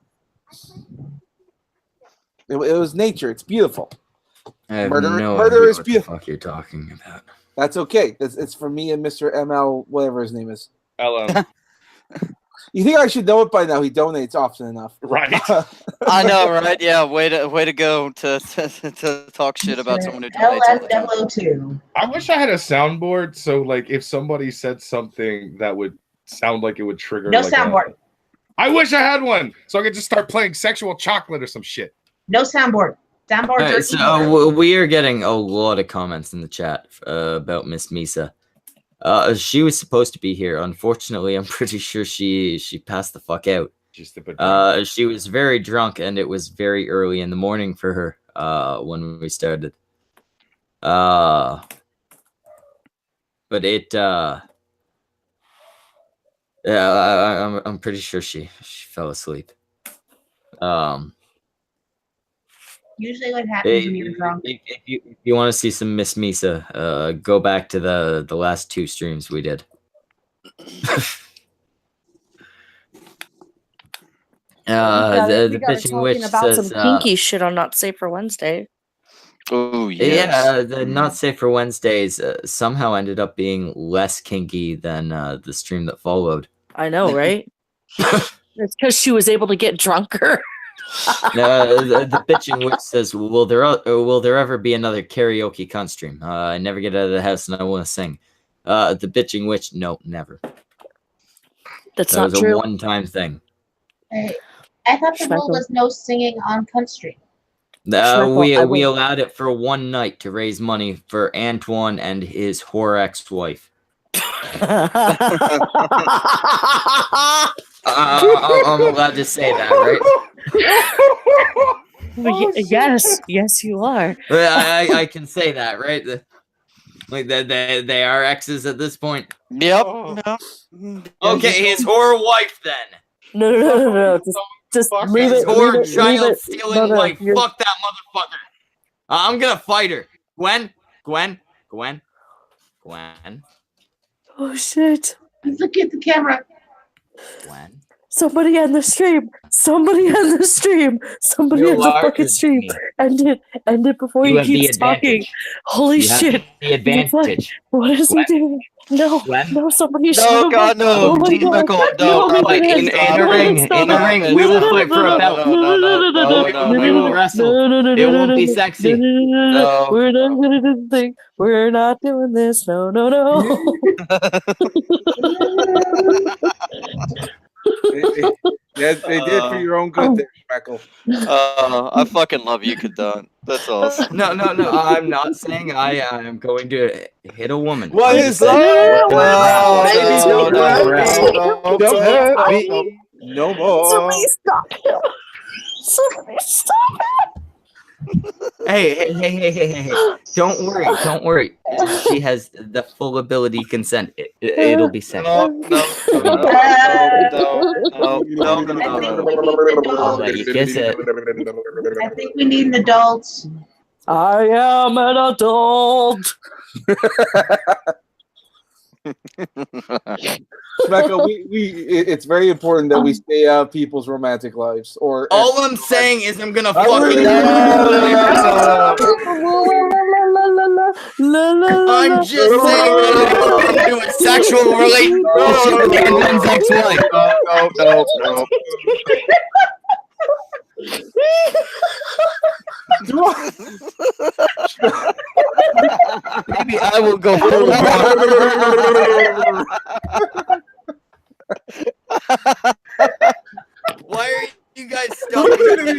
It was nature. It's beautiful. I have Murder idea is what beautiful. the fuck you're talking about. That's okay. It's for me and Mr. ML, whatever his name is. LM. You think I should know it by now? He donates often enough. Right. I know, right? Yeah, way to go to talk shit about someone who donates all the time. LM002. I wish I had a soundboard, so like if somebody said something that would sound like it would trigger. No like soundboard. I wish I had one, so I could just start playing sexual chocolate or some shit. No soundboard. Soundboards Alright, are so we are getting a lot of comments in the chat about Miss Misa. She was supposed to be here. Unfortunately, I'm pretty sure she passed the fuck out. Just a bit. She was very drunk, and it was very early in the morning for her when we started. But it yeah, I'm pretty sure she fell asleep. usually what happens when you're drunk. If you want to see some Miss Misa, go back to the last 2 streams we did. The bitching witch about says, some kinky shit on Not Safe for Wednesday. Oh yes. yeah, the Not Safe for Wednesdays somehow ended up being less kinky than the stream that followed. I know, right? It's because she was able to get drunker. The bitching witch says, will there ever be another karaoke cunt stream? I never get out of the house and I want to sing. The bitching witch, no, never. That's That not was true. a one-time thing. I thought the rule was no singing on country. We allowed it for one night to raise money for Antoine and his whore ex-wife. I'm allowed to say that, right? Yes, you are. I can say that, right? Like they are exes at this point. Yep. Oh. Okay, his whore wife then. No. Just leave it. Whore Leave child it. stealing wife. Fuck that motherfucker. I'm gonna fight her. Gwen. Oh shit! Look at the camera. Gwen. Somebody end the stream. Somebody end the fucking stream. End it before You he have the keeps talking. advantage. Holy You have shit! the advantage. What is he doing? No, Gwen? no, somebody No, shut God, up. no. Oh my Team God. Nicole, no, No, Fight in a ring. We will fight for a belt. We will wrestle. It won't be sexy. No. We're not gonna do the thing. We're not doing this. No. Yeah, they did for your own good there, Schmeckle. I fucking love you, Kadon. That's awesome. No. I'm not saying I am going to hit a woman. What I'm is just saying, that? No, Baby, no, don't no, hurt no, me. Don't no, hurt me. no. No more. Somebody stop him! Somebody stop Hey. Don't worry. She has the full ability consent. It'll be safe. No, no, no, no, no, no, no, I no, think no. we need an I'll adult. let you kiss it. I think we need an adult. I am an adult. Schmeckle, it's very important that we stay out of people's romantic lives. Or All I'm saying is I'm gonna I fucking. I'm just saying that I'm gonna do a sexual relationship with Edmund's ex-wife. No. Maybe I will go full. Why are you guys stopping me?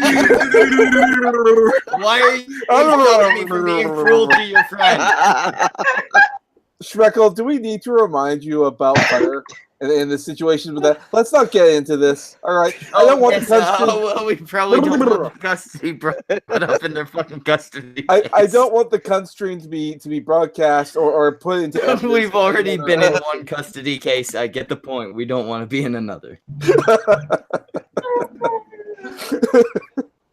Why are you stopping me from being cruel to your friend? Schmeckle, do we need to remind you about fire and the situation with that? Let's not get into this. All right. I don't want the custody. well, we probably don't want the custody brought up in their fucking custody. I don't want the cunt stream to be broadcast or put into evidence. We've already been in one custody case. I get the point. We don't want to be in another.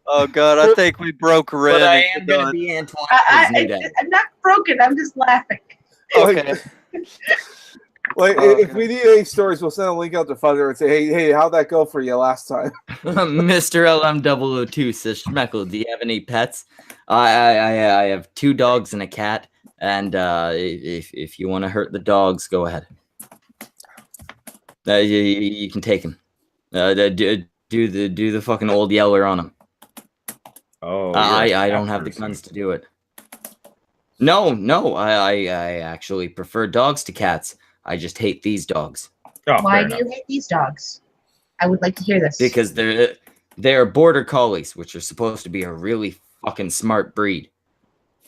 Oh god, I think we broke Red. But I am going to be Antoine. I'm not broken. I'm just laughing. Okay. If we need any stories, we'll send a link out to Fuzzer and say, hey, how'd that go for you last time? Mr. LM002 says, Schmeckle, do you have any pets? I have 2 dogs and a cat, and if you want to hurt the dogs, go ahead. You can take them. Do the fucking old yeller on them. Oh, I don't have the guns to do it. No, I actually prefer dogs to cats. I just hate these dogs. Oh, Why fair do enough. you hate these dogs? I would like to hear this. Because they're border collies, which are supposed to be a really fucking smart breed.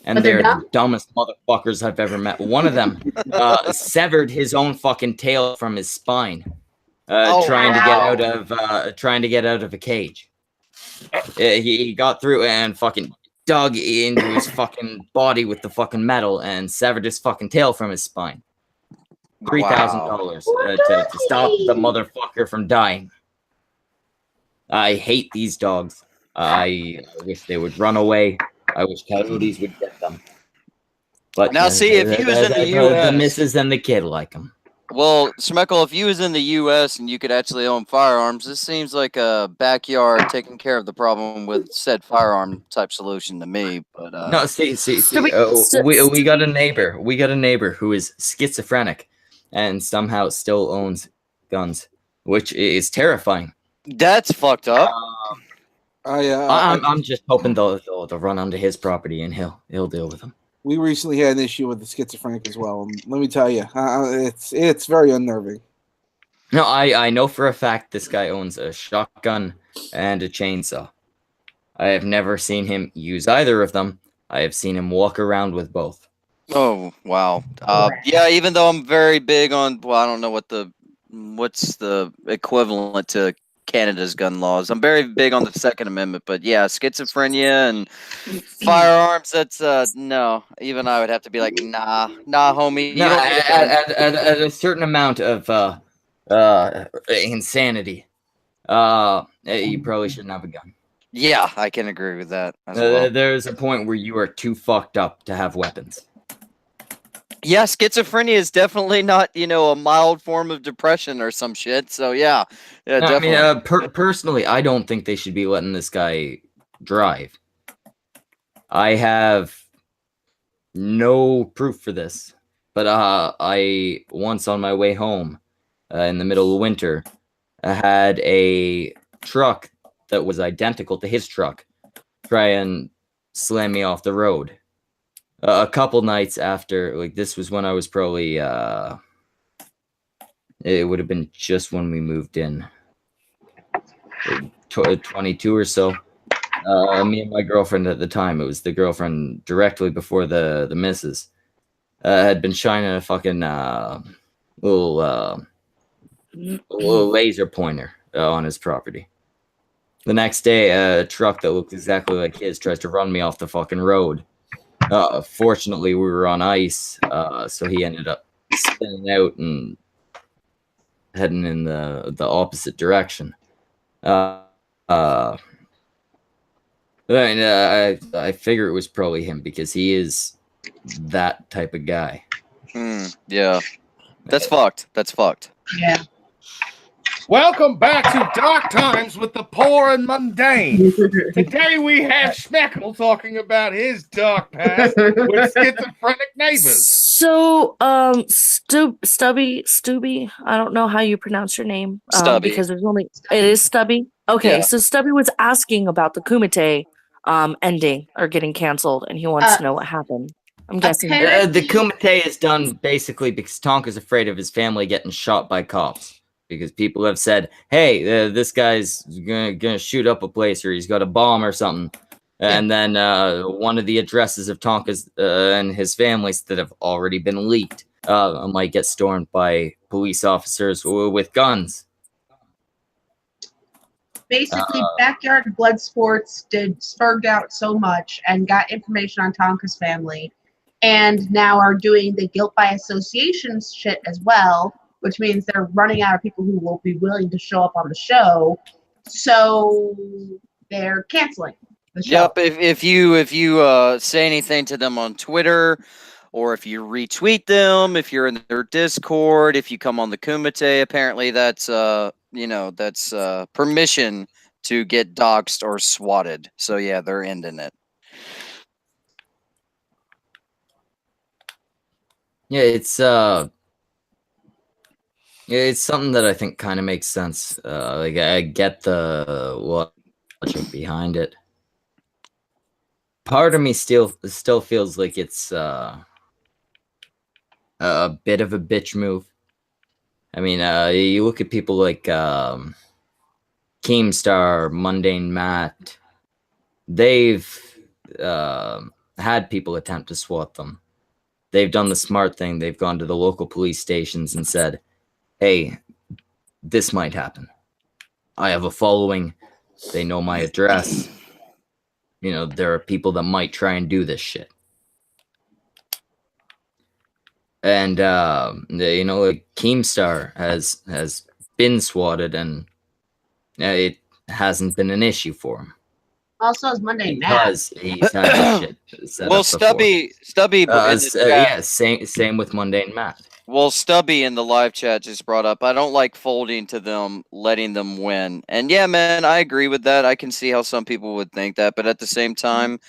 And But they're they're dumb? the dumbest motherfuckers I've ever met. One of them severed his own fucking tail from his spine, trying to get out of a cage. He got through and fucking dug into his fucking body with the fucking metal and severed his fucking tail from his spine. $3,000 to stop the motherfucker from dying. I hate these dogs. I wish they would run away. I wish coyotes would get them. But Now, see, if you was in the the US missus and the kid like them. Well, Schmeckle, if you was in the U.S. and you could actually own firearms, this seems like a backyard taking care of the problem with said firearm type solution to me. But No, see. So We got a neighbor. We got a neighbor who is schizophrenic, and somehow still owns guns, which is terrifying. that's fucked up. I'm just hoping they'll run onto his property and he'll deal with them. We recently had an issue with the schizophrenic as well. And let me tell you, it's very unnerving. No, I know for a fact this guy owns a shotgun and a chainsaw. I have never seen him use either of them. I have seen him walk around with both. Oh wow. Yeah. Even though I'm very big on, well, I don't know what's the equivalent to Canada's gun laws. I'm very big on the Second Amendment, but yeah, schizophrenia and firearms. That's no. Even I would have to be like, nah, homie. You No, don't at a certain amount of insanity, you probably shouldn't have a gun. Yeah, I can agree with that as well. There's a point where you are too fucked up to have weapons. Yeah, schizophrenia is definitely not, a mild form of depression or some shit. So yeah, No, definitely. I mean, personally, I don't think they should be letting this guy drive. I have no proof for this, but I once on my way home in the middle of winter, I had a truck that was identical to his truck try and slam me off the road. A couple nights after, like, this was when I was probably, it would have been just when we moved in. 22 or so. Me and my girlfriend at the time, it was the girlfriend directly before the missus, had been shining a fucking little laser pointer on his property. The next day, a truck that looked exactly like his tries to run me off the fucking road. Fortunately, we were on ice, so he ended up spinning out and heading in the opposite direction. I figure it was probably him because he is that type of guy. Yeah. That's fucked. That's fucked. Yeah. Welcome back to Dark Times with the Poor and Mundane. Today we have Schmeckle talking about his dark past with schizophrenic neighbors. So, Stubby, I don't know how you pronounce your name. Stubby. Because it is Stubby. Okay, Yeah. so Stubby was asking about the Kumite ending or getting canceled, and he wants to know what happened. I'm guessing. The Kumite is done basically because Tonka's afraid of his family getting shot by cops. Because people have said, hey, this guy's gonna shoot up a place, or he's got a bomb or something. And then one of the addresses of Tonka's and his families that have already been leaked might get stormed by police officers with guns. Basically, Backyard Blood Sports spurred out so much and got information on Tonka's family, and now are doing the guilt by association shit as well, which means they're running out of people who will be willing to show up on the show. So they're canceling the show. Yep. If you say anything to them on Twitter, or if you retweet them, if you're in their Discord, if you come on the Kumite, apparently that's that's permission to get doxxed or swatted. So yeah, they're ending it. Yeah, it's something that I think kind of makes sense. Like I get the logic behind it. Part of me still feels like it's a bit of a bitch move. I mean, you look at people like Keemstar, Mundane Matt. They've had people attempt to SWAT them. They've done the smart thing. They've gone to the local police stations and said, hey, this might happen. I have a following. They know my address. You know, there are people that might try and do this shit. And, like Keemstar has been swatted, and it hasn't been an issue for him. Also, as Monday because he's had this shit set Well, up before. Stubby. Same with Mundane Matt. Well, Stubby in the live chat just brought up, I don't like folding to them, letting them win. And yeah, man, I agree with that. I can see how some people would think that. But at the same time,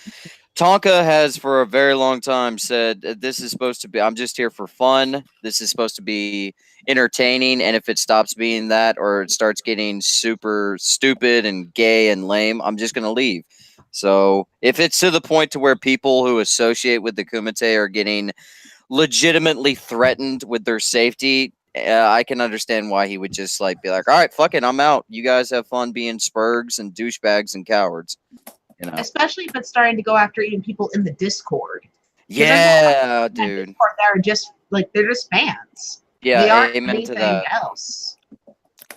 Tonka has for a very long time said, this is supposed to be, I'm just here for fun. This is supposed to be entertaining. And if it stops being that, or it starts getting super stupid and gay and lame, I'm just going to leave. So if it's to the point to where people who associate with the Kumite are getting legitimately threatened with their safety, I can understand why he would just be like, all right, fuck it, I'm out. You guys have fun being spurgs and douchebags and cowards. You know? Especially if it's starting to go after even people in the Discord. Yeah, dude. Discord, they're just fans. Yeah, they aren't amen to that. Else.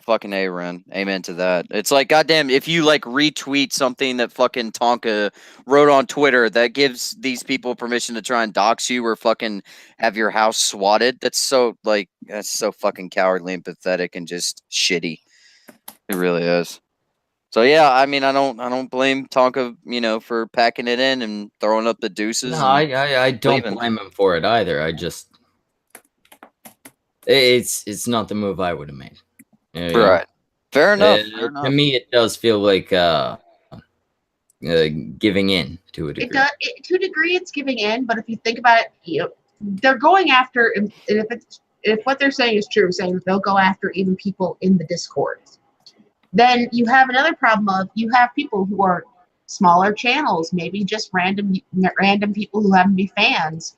Fucking A-Ren. Amen to that. It's like, goddamn, if you retweet something that fucking Tonka wrote on Twitter that gives these people permission to try and dox you or fucking have your house swatted, that's so fucking cowardly and pathetic and just shitty. It really is. So yeah, I mean, I don't blame Tonka, for packing it in and throwing up the deuces. No, I don't blame him for it either. It's not the move I would have made. Right. Fair enough. To me, it does feel like giving in to a degree. It does, to a degree, it's giving in. But if you think about it, they're going after, and if what they're saying is true, saying that they'll go after even people in the Discord, then you have another problem of you have people who are smaller channels, maybe just random people who happen to be fans,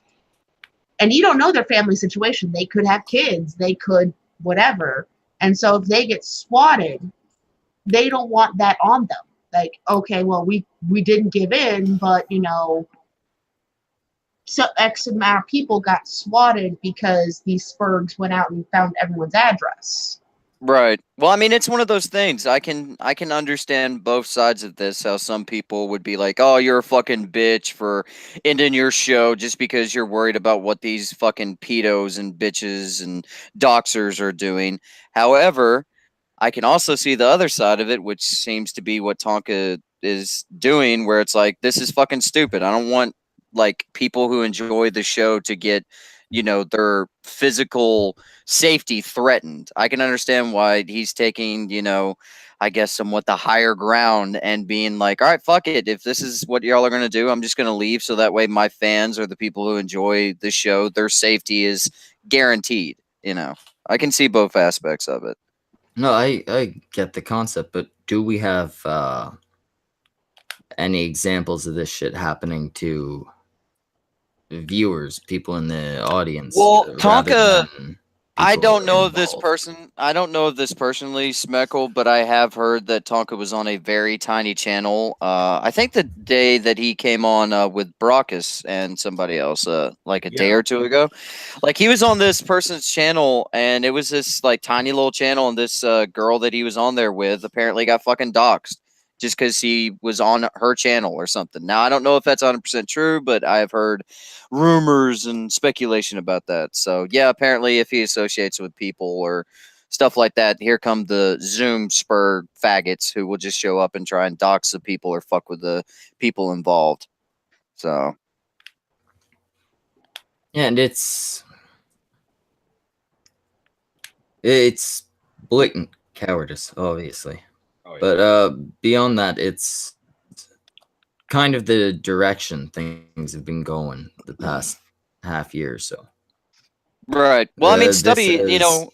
and you don't know their family situation. They could have kids. They could whatever. And so if they get swatted, they don't want that on them. Like, okay, well, we didn't give in, but so X amount of people got swatted because these Spurgs went out and found everyone's address. Right. Well, I mean, it's one of those things. I can understand both sides of this. How some people would be like, "Oh, you're a fucking bitch for ending your show just because you're worried about what these fucking pedos and bitches and doxers are doing." However, I can also see the other side of it, which seems to be what Tonka is doing, where it's like, this is fucking stupid. I don't want like people who enjoy the show to get, their physical safety threatened. I can understand why he's taking, I guess somewhat the higher ground and being like, all right, fuck it. If this is what y'all are going to do, I'm just going to leave. So that way my fans or the people who enjoy the show, their safety is guaranteed. I can see both aspects of it. No, I get the concept, but do we have any examples of this shit happening to viewers, people in the audience? Well, rather Tonka, than I people don't know of this involved? person. I don't know of this personally, Smeckle, but I have heard that Tonka was on a very tiny channel. I think the day that he came on with Brockus and somebody else, like a day or two ago, like he was on this person's channel, and it was this like tiny little channel, and this girl that he was on there with apparently got fucking doxxed just because he was on her channel or something. Now I don't know if that's 100% true, but I've heard rumors and speculation about that. So yeah, apparently if he associates with people or stuff like that, here come the Zoom spur faggots who will just show up and try and dox the people or fuck with the people involved. So Yeah, and it's blatant cowardice, obviously. Oh, yeah. But beyond that, it's kind of the direction things have been going the past half year or so. right. Well, I mean, This Stubby, is-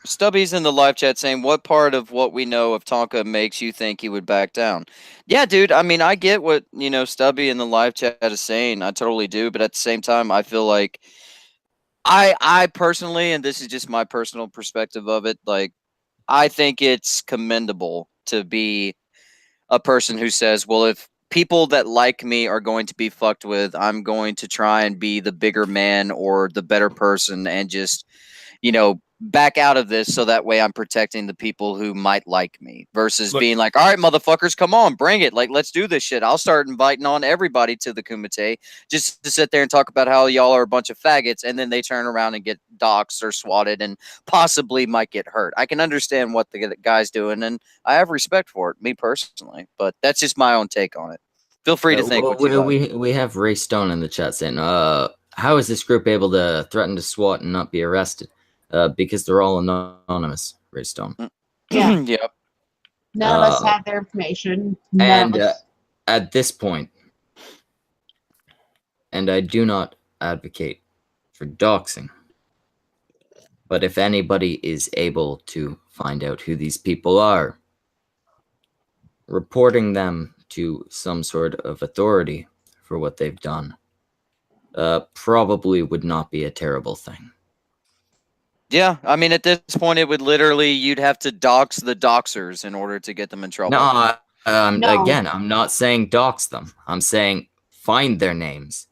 Stubby's in the live chat saying, what part of what we know of Tonka makes you think he would back down? Yeah, dude. I mean, I get what, Stubby in the live chat is saying. I totally do. But at the same time, I feel like I personally, and this is just my personal perspective of it, like, I think it's commendable to be a person who says, well, if people that like me are going to be fucked with, I'm going to try and be the bigger man or the better person and just, back out of this so that way I'm protecting the people who might like me versus Look- being like, all right, motherfuckers, come on, bring it. Like, let's do this shit. I'll start inviting on everybody to the Kumite just to sit there and talk about how y'all are a bunch of faggots. And then they turn around and get doxxed or swatted and possibly might get hurt. I can understand what the guy's doing and I have respect for it, me personally, but that's just my own take on it. Feel free to think what you like. we have Ray Stone in the chat saying, how is this group able to threaten to SWAT and not be arrested? Because they're all anonymous, Ray Stone. Yeah. Yep. None of us have their information. None And of us. at this point, and I do not advocate for doxing, but if anybody is able to find out who these people are, reporting them to some sort of authority for what they've done probably would not be a terrible thing. Yeah, I mean, at this point, it would literally, you'd have to dox the doxers in order to get them in trouble. No, No. again, I'm not saying dox them. I'm saying find their names.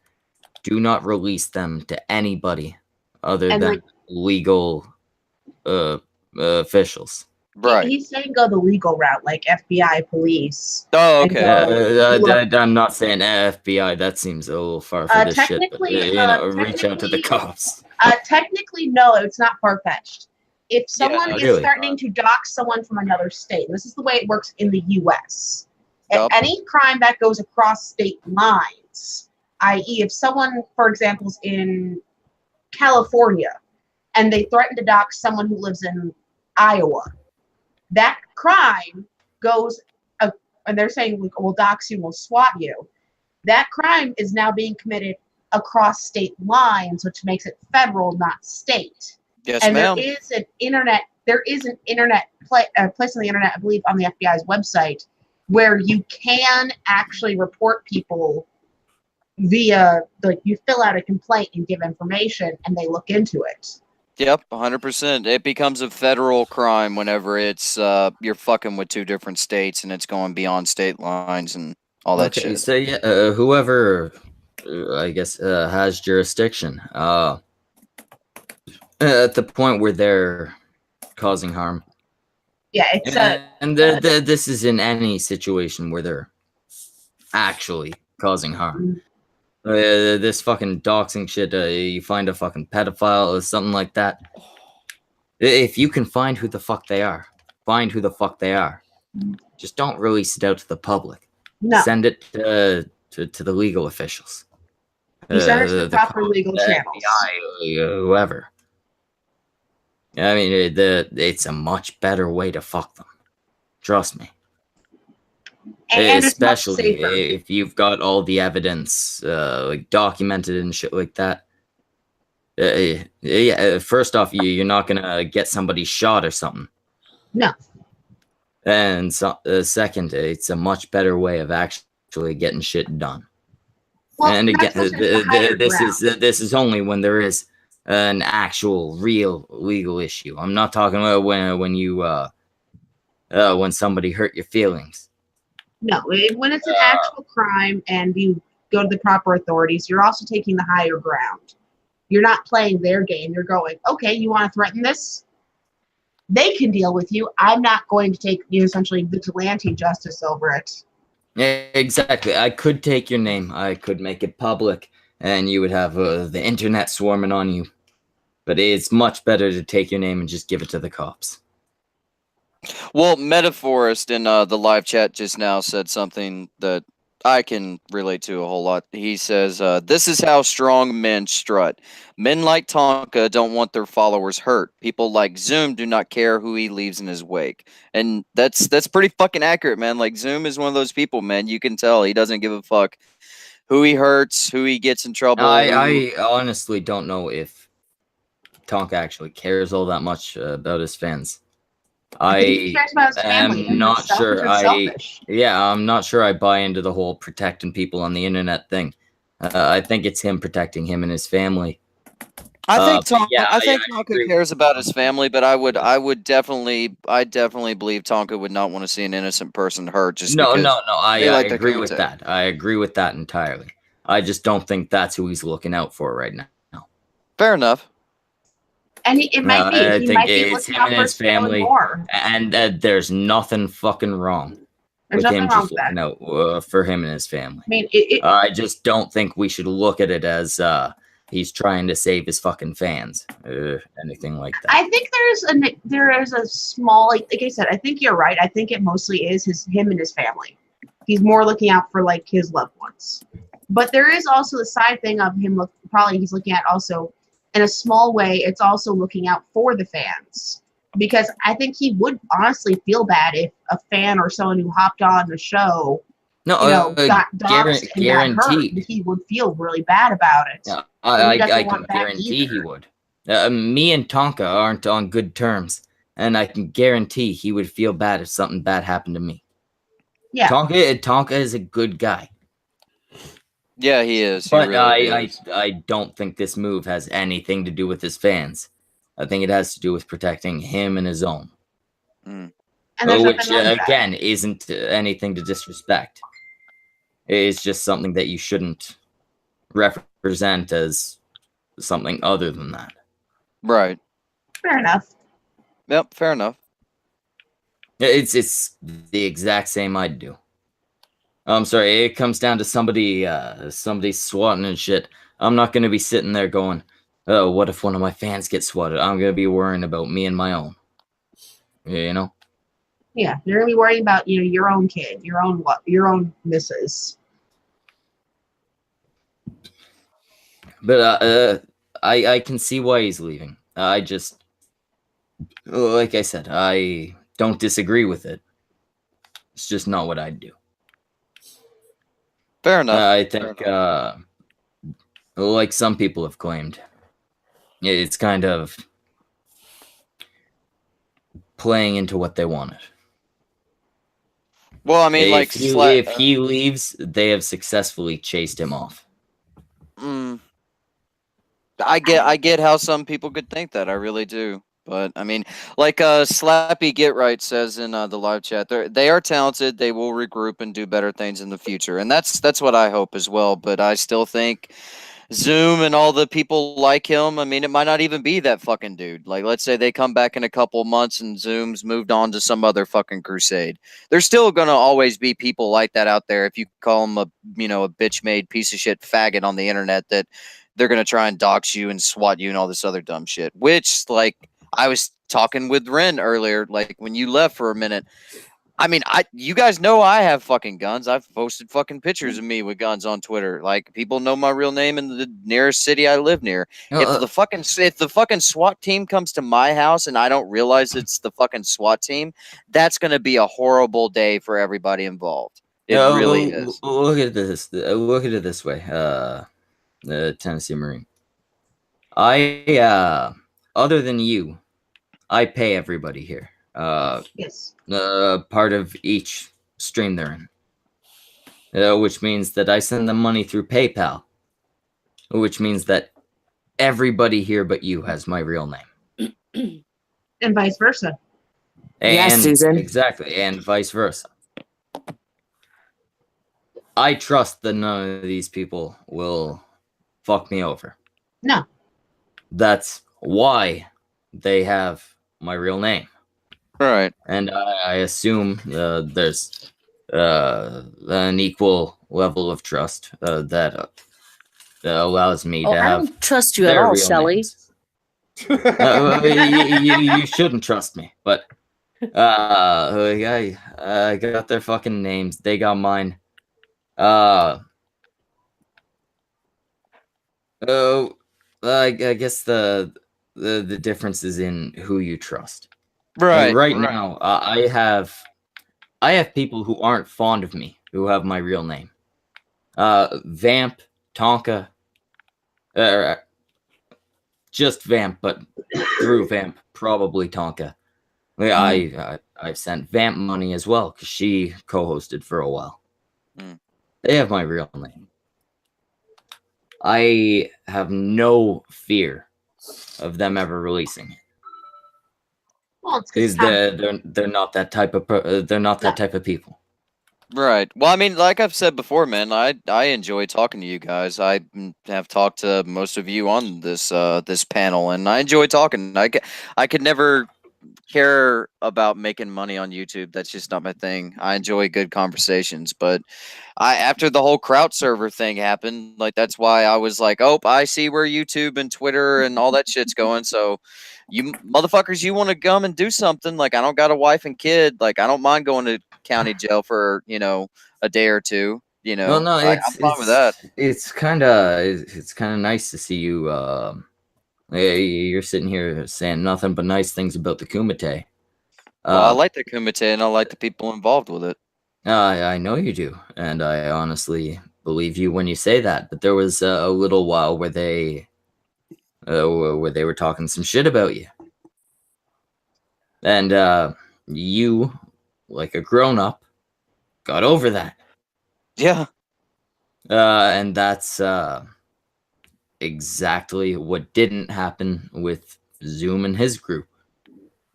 Do not release them to anybody other And, than like- legal officials. Right. He's saying go the legal route, like FBI, police. Oh, and okay. go- I'm not saying FBI. That seems a little far for this shit. But, technically, reach out to the cops. Technically, no, it's not far-fetched. If someone no, is really. threatening to dox someone from another state, this is the way it works in the U.S. Yup. Any crime that goes across state lines, i.e., if someone, for example, is in California and they threaten to dox someone who lives in Iowa, that crime goes, and they're saying, we'll dox you, we'll SWAT you. That crime is now being committed across state lines, which makes it federal, not state. Yes, And ma'am. there is an internet place on the internet, I believe, on the FBI's website, where you can actually report people via, like, you fill out a complaint and give information, and they look into it. Yep, 100%. It becomes a federal crime whenever it's you're fucking with two different states and it's going beyond state lines and all that Okay, shit. so yeah, whoever I guess has jurisdiction, at the point where they're causing harm, Yeah, it's and this is in any situation where they're actually causing harm. This fucking doxing shit, you find a fucking pedophile or something like that. If you can find who the fuck they are, find who the fuck they are. Just don't release it out to the public. no. Send it to the legal officials. You send it to the proper cops, legal the channels. FBI, whoever. I mean, it's a much better way to fuck them. Trust me. And it's much Especially safer. if you've got all the evidence like documented and shit like that. Yeah. First off, you're not gonna get somebody shot or something. No. And second, it's a much better way of actually getting shit done. Well, And again, that's the higher ground. this is only when there is an actual, real legal issue. I'm not talking about when you when somebody hurt your feelings. No, when it's an actual crime and you go to the proper authorities, you're also taking the higher ground. You're not playing their game. You're going, okay, you want to threaten this? They can deal with you. I'm not going to take essentially vigilante justice over it. Yeah, exactly. I could take your name. I could make it public, and you would have the internet swarming on you. But it's much better to take your name and just give it to the cops. Well, Metaphorist in the live chat just now said something that I can relate to a whole lot. He says, this is how strong men strut. Men like Tonka don't want their followers hurt. People like Zoom do not care who he leaves in his wake. And that's pretty fucking accurate, man. Like, Zoom is one of those people, man. You can tell he doesn't give a fuck who he hurts, who he gets in trouble. I honestly don't know if Tonka actually cares all that much about his fans. I think he cares about his family. am not It's sure. selfish. I'm not sure I buy into the whole protecting people on the internet thing. I think it's him protecting him and his family. I think I Tonka cares about his family, but I definitely believe Tonka would not want to see an innocent person hurt. Just No. because I like the agree with Kumite. that. I agree with that entirely. I just don't think that's who he's looking out for right now. Fair enough. And it might be. I He think might be it's looking him out and for his his family more. and there's nothing fucking wrong There's with nothing him wrong just with that. looking out for him and his family. I mean, I just don't think we should look at it as he's trying to save his fucking fans, anything like that. I think there is a small, like I said, I think you're right. I think it mostly is him and his family. He's more looking out for like his loved ones. But there is also the side thing of him. He's looking at also in a small way. It's also looking out for the fans, because I think he would honestly feel bad if a fan or someone who hopped on the show, got doxxed and got hurt. He would feel really bad about it. Yeah, I can guarantee he would. Me and Tonka aren't on good terms, and I can guarantee he would feel bad if something bad happened to me. Yeah, Tonka is a good guy. Yeah, he is. But really is. I don't think this move has anything to do with his fans. I think it has to do with protecting him and his own. And there's Which, nothing wrong with that. again, isn't anything to disrespect. It's just something that you shouldn't represent as something other than that. Right. Fair enough. Yep, fair enough. It's the exact same I'd do. I'm sorry, it comes down to somebody swatting and shit. I'm not going to be sitting there going, oh, what if one of my fans gets swatted? I'm going to be worrying about me and my own. You know? Yeah, you're gonna be worrying about your own kid, your own missus. But I can see why he's leaving. I just, like I said, I don't disagree with it. It's just not what I'd do. Fair enough. I think, like some people have claimed, it's kind of playing into what they wanted. Well, I mean, if he leaves, they have successfully chased him off. I get how some people could think that. I really do. But I mean, like Slappy Get Right says in the live chat, they are talented. They will regroup and do better things in the future, and that's what I hope as well. But I still think Zoom and all the people like him. I mean, it might not even be that fucking dude. Like, let's say they come back in a couple months and Zoom's moved on to some other fucking crusade. There's still gonna always be people like that out there. If you call them a bitch made piece of shit faggot on the internet, that they're gonna try and dox you and swat you and all this other dumb shit. Which, like, I was talking with Ren earlier, like when you left for a minute. I mean, you guys know I have fucking guns. I've posted fucking pictures of me with guns on Twitter. Like, people know my real name in the nearest city I live near. If the fucking SWAT team comes to my house and I don't realize it's the fucking SWAT team, that's gonna be a horrible day for everybody involved. It really is. Look at this. Look at it this way. The Tennessee Marine. Other than you, I pay everybody here. Yes. Part of each stream they're in, which means that I send them money through PayPal, which means that everybody here but you has my real name, And vice versa. Yes, Susan. Exactly, and vice versa. I trust that none of these people will fuck me over. No. That's why they have my real name. Right. And I assume there's an equal level of trust that allows me to I have. don't trust you at their all, real Shelly. names. You shouldn't trust me, but I got their fucking names. They got mine. I guess the difference is in who you trust. Right. Right now, I have people who aren't fond of me who have my real name. Vamp, Tonka, just Vamp, but through Vamp, probably Tonka. I've sent Vamp money as well because she co-hosted for a while. They have my real name. I have no fear of them ever releasing it. Well, it's Because they're not that type of that type of people. Right. Well, I mean, like I've said before, man, I enjoy talking to you guys. I have talked to most of you on this this panel, and I enjoy talking. I could never care about making money on YouTube. That's just not my thing. I enjoy good conversations, but after the whole Kraut server thing happened, like, that's why I was like, oh, I see where YouTube and Twitter and all that shit's going. So you motherfuckers, you want to come and do something? Like, I don't got a wife and kid. Like, I don't mind going to county jail for, a day or two. Well, no, I'm fine with that. It's kind of nice to see you. You're sitting here saying nothing but nice things about the Kumite. Well, I like the Kumite and I like the people involved with it. I know you do, and I honestly believe you when you say that. But there was a little while where they were talking some shit about you, and you, like a grown-up, got over that. Yeah. And that's exactly what didn't happen with Zoom and his group.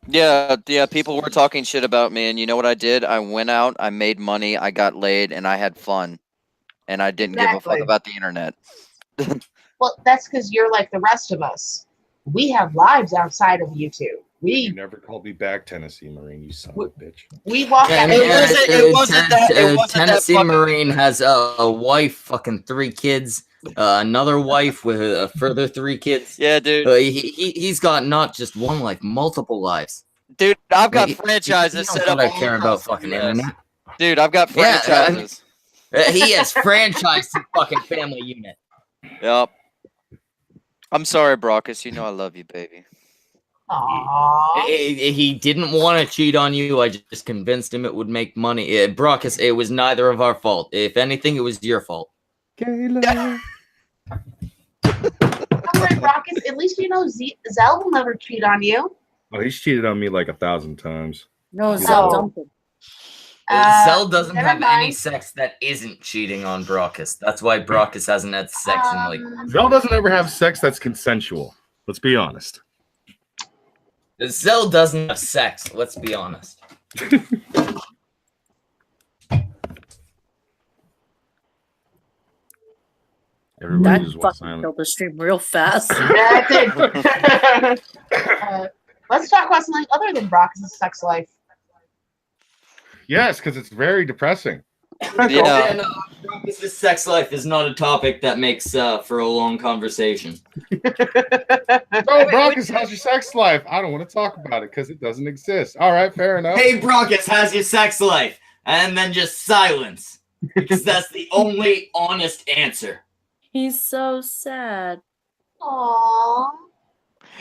Yeah, people were talking shit about me, and you know what I did? I went out, I made money, I got laid, and I had fun. And I didn't give a fuck about the internet. Well, that's because you're like the rest of us. We have lives outside of YouTube. You never called me back, Tennessee Marine, you son of a bitch. We walk out. It wasn't that Tennessee fucking... Marine has a wife, fucking 3 kids, another wife with a further 3 kids. Yeah, dude. He's got not just one life, multiple lives. Dude, I've got franchises set up. I care about fucking internet. Dude, I've got franchises. He has franchised his fucking family unit. Yep. I'm sorry, Brockus. You know I love you, baby. Aww. He didn't want to cheat on you. I just convinced him it would make money. Brockus, it was neither of our fault. If anything, it was your fault. Don't worry, Brockus. At least you know Zell will never cheat on you. Oh, he's cheated on me like 1,000 times. No, So- dumping. Zell doesn't never have any mind. sex that isn't cheating on Brockus. That's why Brockus hasn't had sex in like. Zell doesn't ever have sex that's consensual. Let's be honest. Zell doesn't have sex. Let's be honest. Everybody That just went fucking silent. killed the stream real fast. Yeah, it did. Let's talk about something other than Brock's sex life. Yes, because it's very depressing. Yeah. And Brockus' sex life is not a topic that makes for a long conversation. Oh, Brockus, how's your sex life? I don't want to talk about it because it doesn't exist. All right, fair enough. Hey, Brockus, how's your sex life? And then just silence. Because that's the only honest answer. He's so sad. Aww.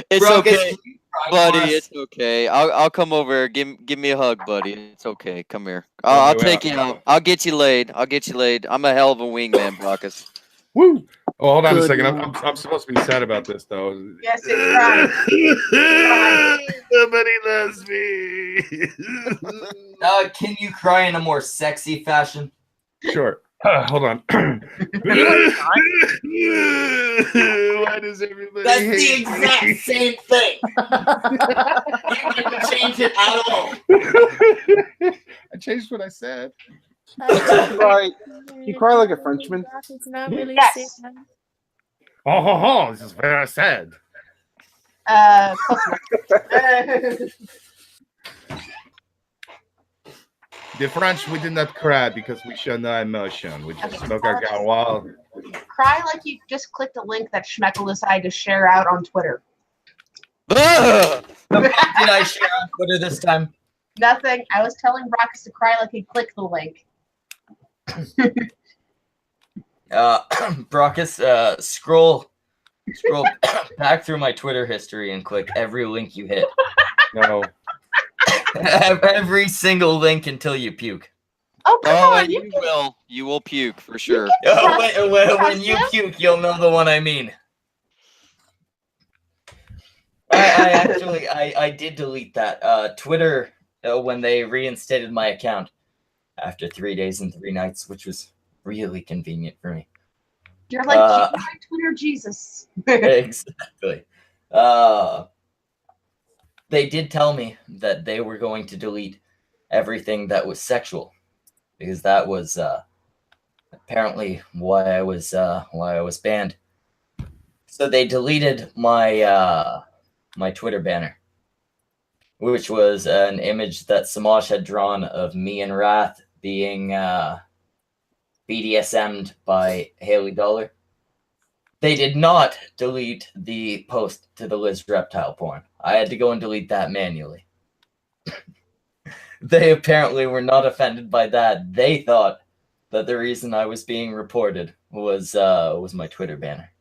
It's Brockus, okay, can you cry buddy. for us? It's okay. I'll come over. Give me a hug, buddy. It's okay. Come here. I'll take you out. I'll get you laid. I'll get you laid. I'm a hell of a wingman, Brockus. Woo! Oh, hold on a Good second. man. I'm supposed to be sad about this, though. Yes, it's right. Nobody loves me. Can you cry in a more sexy fashion? Sure. Hold on. Why does everybody That's the hate exact me? same thing. You didn't change it at all. I changed what I said. You cry like a Frenchman. It's not really Yes. sad. Oh, this is very sad. Close enough. The French, we did not cry because we show no emotion. We just smoke our gasoil. Cry like you just clicked a link that Schmeckle decided to share out on Twitter. Ugh! Did I share on Twitter this time? Nothing. I was telling Brockus to cry like he clicked the link. Brockus, scroll back through my Twitter history and click every link you hit. No. Every single link until you puke. Oh, come Oh, on. you will. You will puke for sure. When you puke, you'll know the one I mean. I did delete that. Twitter, when they reinstated my account after 3 days and 3 nights, which was really convenient for me. You're like Twitter Jesus. Exactly. They did tell me that they were going to delete everything that was sexual, because that was apparently why I was banned. So they deleted my my Twitter banner, which was an image that Samaj had drawn of me and Wrath being BDSM'd by Haley Dollar. They did not delete the post to the Liz reptile porn. I had to go and delete that manually. They apparently were not offended by that. They thought that the reason I was being reported was my Twitter banner.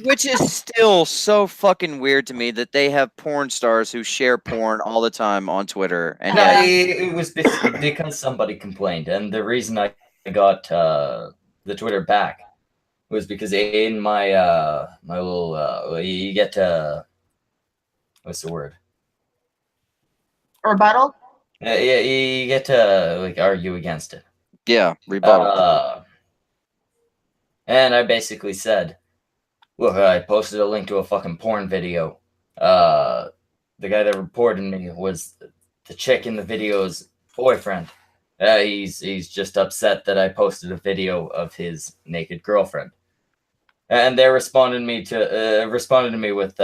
Which is still so fucking weird to me that they have porn stars who share porn all the time on Twitter. And Yeah, yet, it was because somebody complained, and the reason I got the Twitter back was because in my my little you get what's the word? Rebuttal? Yeah, you get to like argue against it. yeah, rebuttal. And I basically said, look, I posted a link to a fucking porn video. The guy that reported me was the chick in the video's boyfriend. He's just upset that I posted a video of his naked girlfriend. And they responded to me with,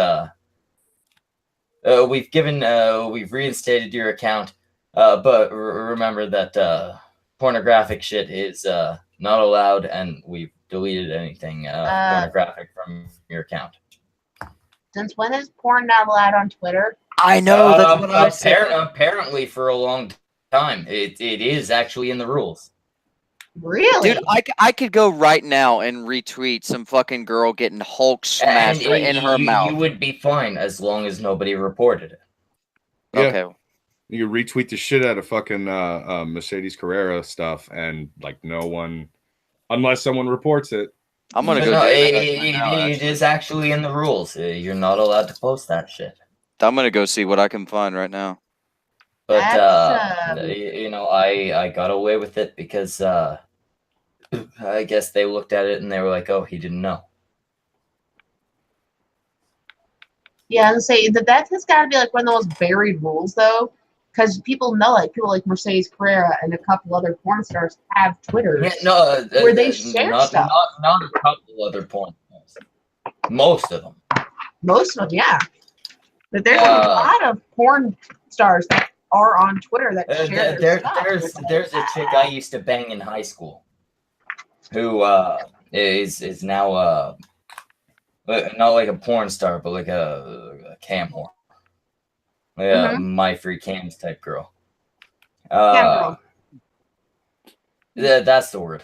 we've reinstated your account, but remember that pornographic shit is not allowed, and we've deleted anything pornographic from your account. Since when is porn not allowed on Twitter? I know that's what I said. Apparently, for a long time, it is actually in the rules. Really? Dude, I could go right now and retweet some fucking girl getting Hulk smashed right in her mouth. You would be fine as long as nobody reported it. Yeah. Okay. You can retweet the shit out of fucking Mercedes Carrera stuff, and like no one, unless someone reports it. I'm gonna go. No, do that it right now, is actually in the rules. You're not allowed to post that shit. I'm gonna go see what I can find right now. But That's, you know, I got away with it because I guess they looked at it and they were like, "Oh, he didn't know." Yeah, and say that has got to be like one of the most buried rules, though, because people know, like people like Mercedes Carrera and a couple other porn stars have Twitters Yeah, no, where they share not stuff. not a couple other porn stars. Most of them. Most of them, yeah. But there's a lot of porn stars that are on Twitter that share their stuff. There's a chick I used to bang in high school who is now not like a porn star, but like a cam whore. Yeah, my free cams type girl. Cam girl. That's the word.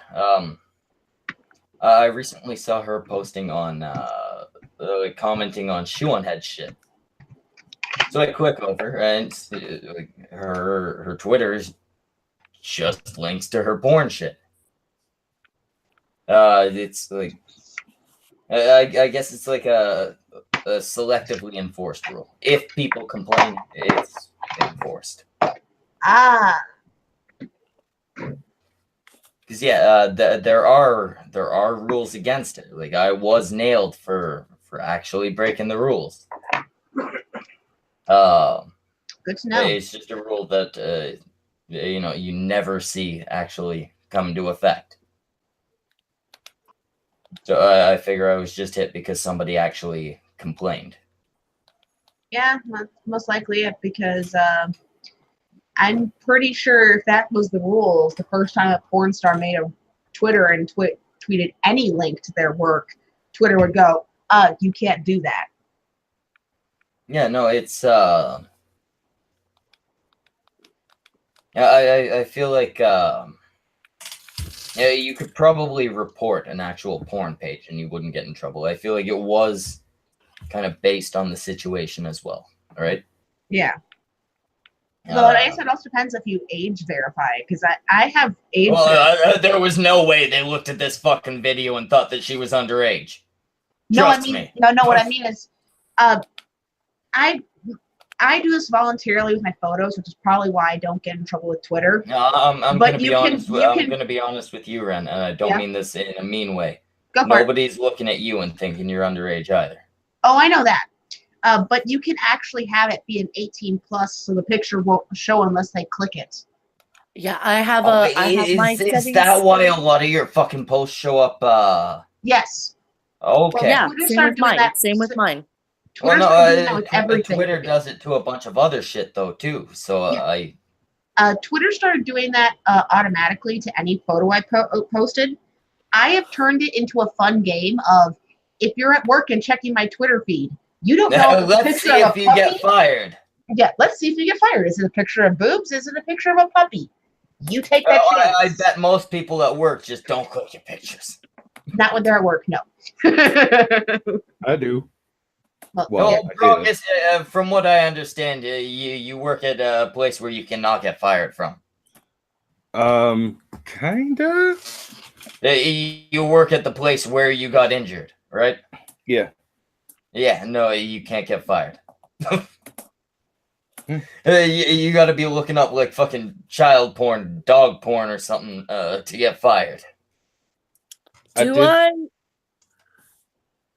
I recently saw her posting on commenting on Shoe on Head shit. So I click over and her Twitter is just links to her porn shit. It's like I guess it's like a selectively enforced rule. If people complain, it's enforced. Ah. Because yeah, there are rules against it. Like I was nailed for actually breaking the rules. Good to know. It's just a rule that you know you never see actually come into effect. So I figure I was just hit because somebody actually complained. Yeah, most likely it, because I'm pretty sure if that was the rules, the first time a porn star made a Twitter and tweeted any link to their work, Twitter would go, you can't do that. Yeah, no, it's I feel like yeah, you could probably report an actual porn page and you wouldn't get in trouble. I feel like it was kind of based on the situation as well, all right? Yeah. Well, I guess it also depends if you age verify, because I have age. Well, there was no way they looked at this fucking video and thought that she was underage. No, Trust I mean, me. no. What I mean is, I do this voluntarily with my photos, which is probably why I don't get in trouble with Twitter. No, I'm But gonna be honest. I'm gonna be honest with you, Ren, and I don't mean this in a mean way. Go for it. Nobody's looking at you and thinking you're underage either. Oh, I know that. But you can actually have it be an 18 plus, so the picture won't show unless they click it. Yeah, I have my settings. Is that why a lot of your fucking posts show up? Yes. Okay. Yeah, same with mine. Same with mine. Well, no, everything. Twitter does it to a bunch of other shit though too. So Twitter started doing that automatically to any photo I posted. I have turned it into a fun game of, if you're at work and checking my Twitter feed, you don't know. Let's see if you get fired. Yeah, let's see if you get fired. Is it a picture of boobs? Is it a picture of a puppy? You take that chance. I bet most people at work just don't click your pictures. Not when they're at work, no. I do. Well, from what I understand, you work at a place where you cannot get fired from. Kinda. You work at the place where you got injured, right? Yeah. Yeah, no, you can't get fired. You got to be looking up like fucking child porn, dog porn, or something to get fired. Do I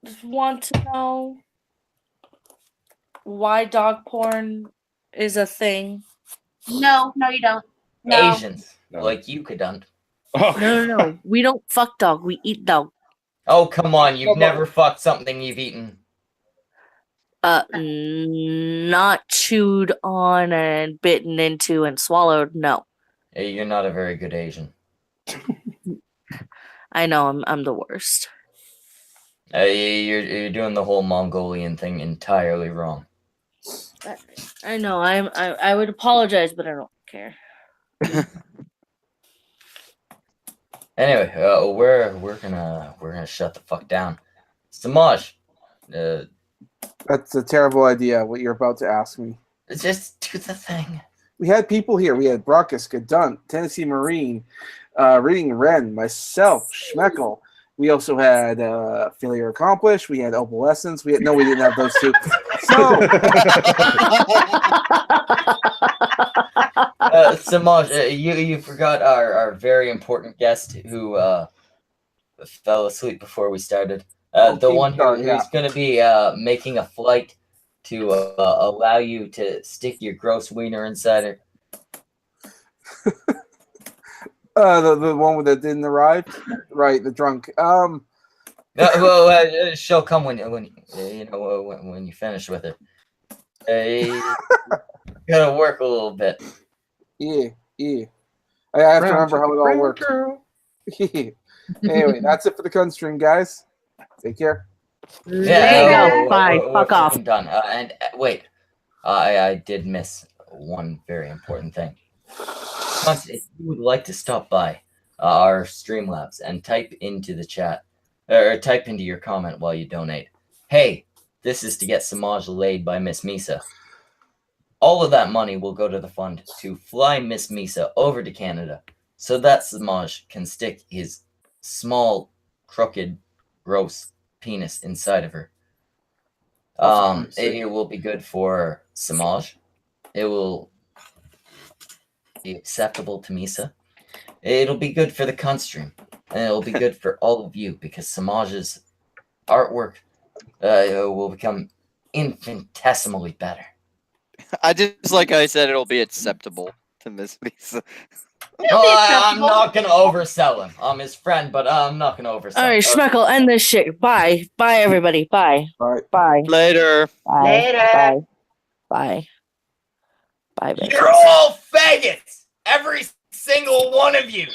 just want to know why dog porn is a thing? No, you don't. No. Asians, like you could done. Oh. No. We don't fuck dog. We eat dog. Oh, come on. You've never fucked something you've eaten. Not chewed on and bitten into and swallowed. No. Hey, you're not a very good Asian. I know. I'm the worst. You're doing the whole Mongolian thing entirely wrong. I know. I would apologize, but I don't care. Anyway, we're gonna shut the fuck down. Samaj, That's a terrible idea, what you're about to ask me. just do the thing. We had people here. We had Brockus, Gadunt, Tennessee Marine, Reading Ren, myself, Schmeckel. We also had Failure Accomplished. We had Opalescence. We didn't have those two. So Samaj, you forgot our very important guest who fell asleep before we started. The King one Star, who's yeah. going to be making a flight to allow you to stick your gross wiener inside her. The one that didn't arrive, right? The drunk. She'll come when when you finish with her. You gotta work a little bit. Yeah. I have to remember how it all works. Anyway, that's it for the Kun stream, guys. Take care. There you go. Bye. Fuck off. I'm done. And wait, I did miss one very important thing. If you would like to stop by our Streamlabs and type into the chat, or type into your comment while you donate, hey, this is to get Samaj laid by Miss Misa. All of that money will go to the fund to fly Miss Misa over to Canada so that Samaj can stick his small, crooked, gross penis inside of her. It will be good for Samaj. It will be acceptable to Misa. It'll be good for the cunt stream. And it'll be good for all of you because Samaj's artwork will become infinitesimally better. I just like how I said it'll be acceptable to Miss Lisa. I'm not gonna oversell him. I'm his friend, but I'm not gonna oversell him. All right, Schmeckle, end this shit. Bye. Bye, everybody. Bye. Bye. Later. Bye. Later. Bye. Bye. Bye, bitch. You're all faggots! Every single one of you!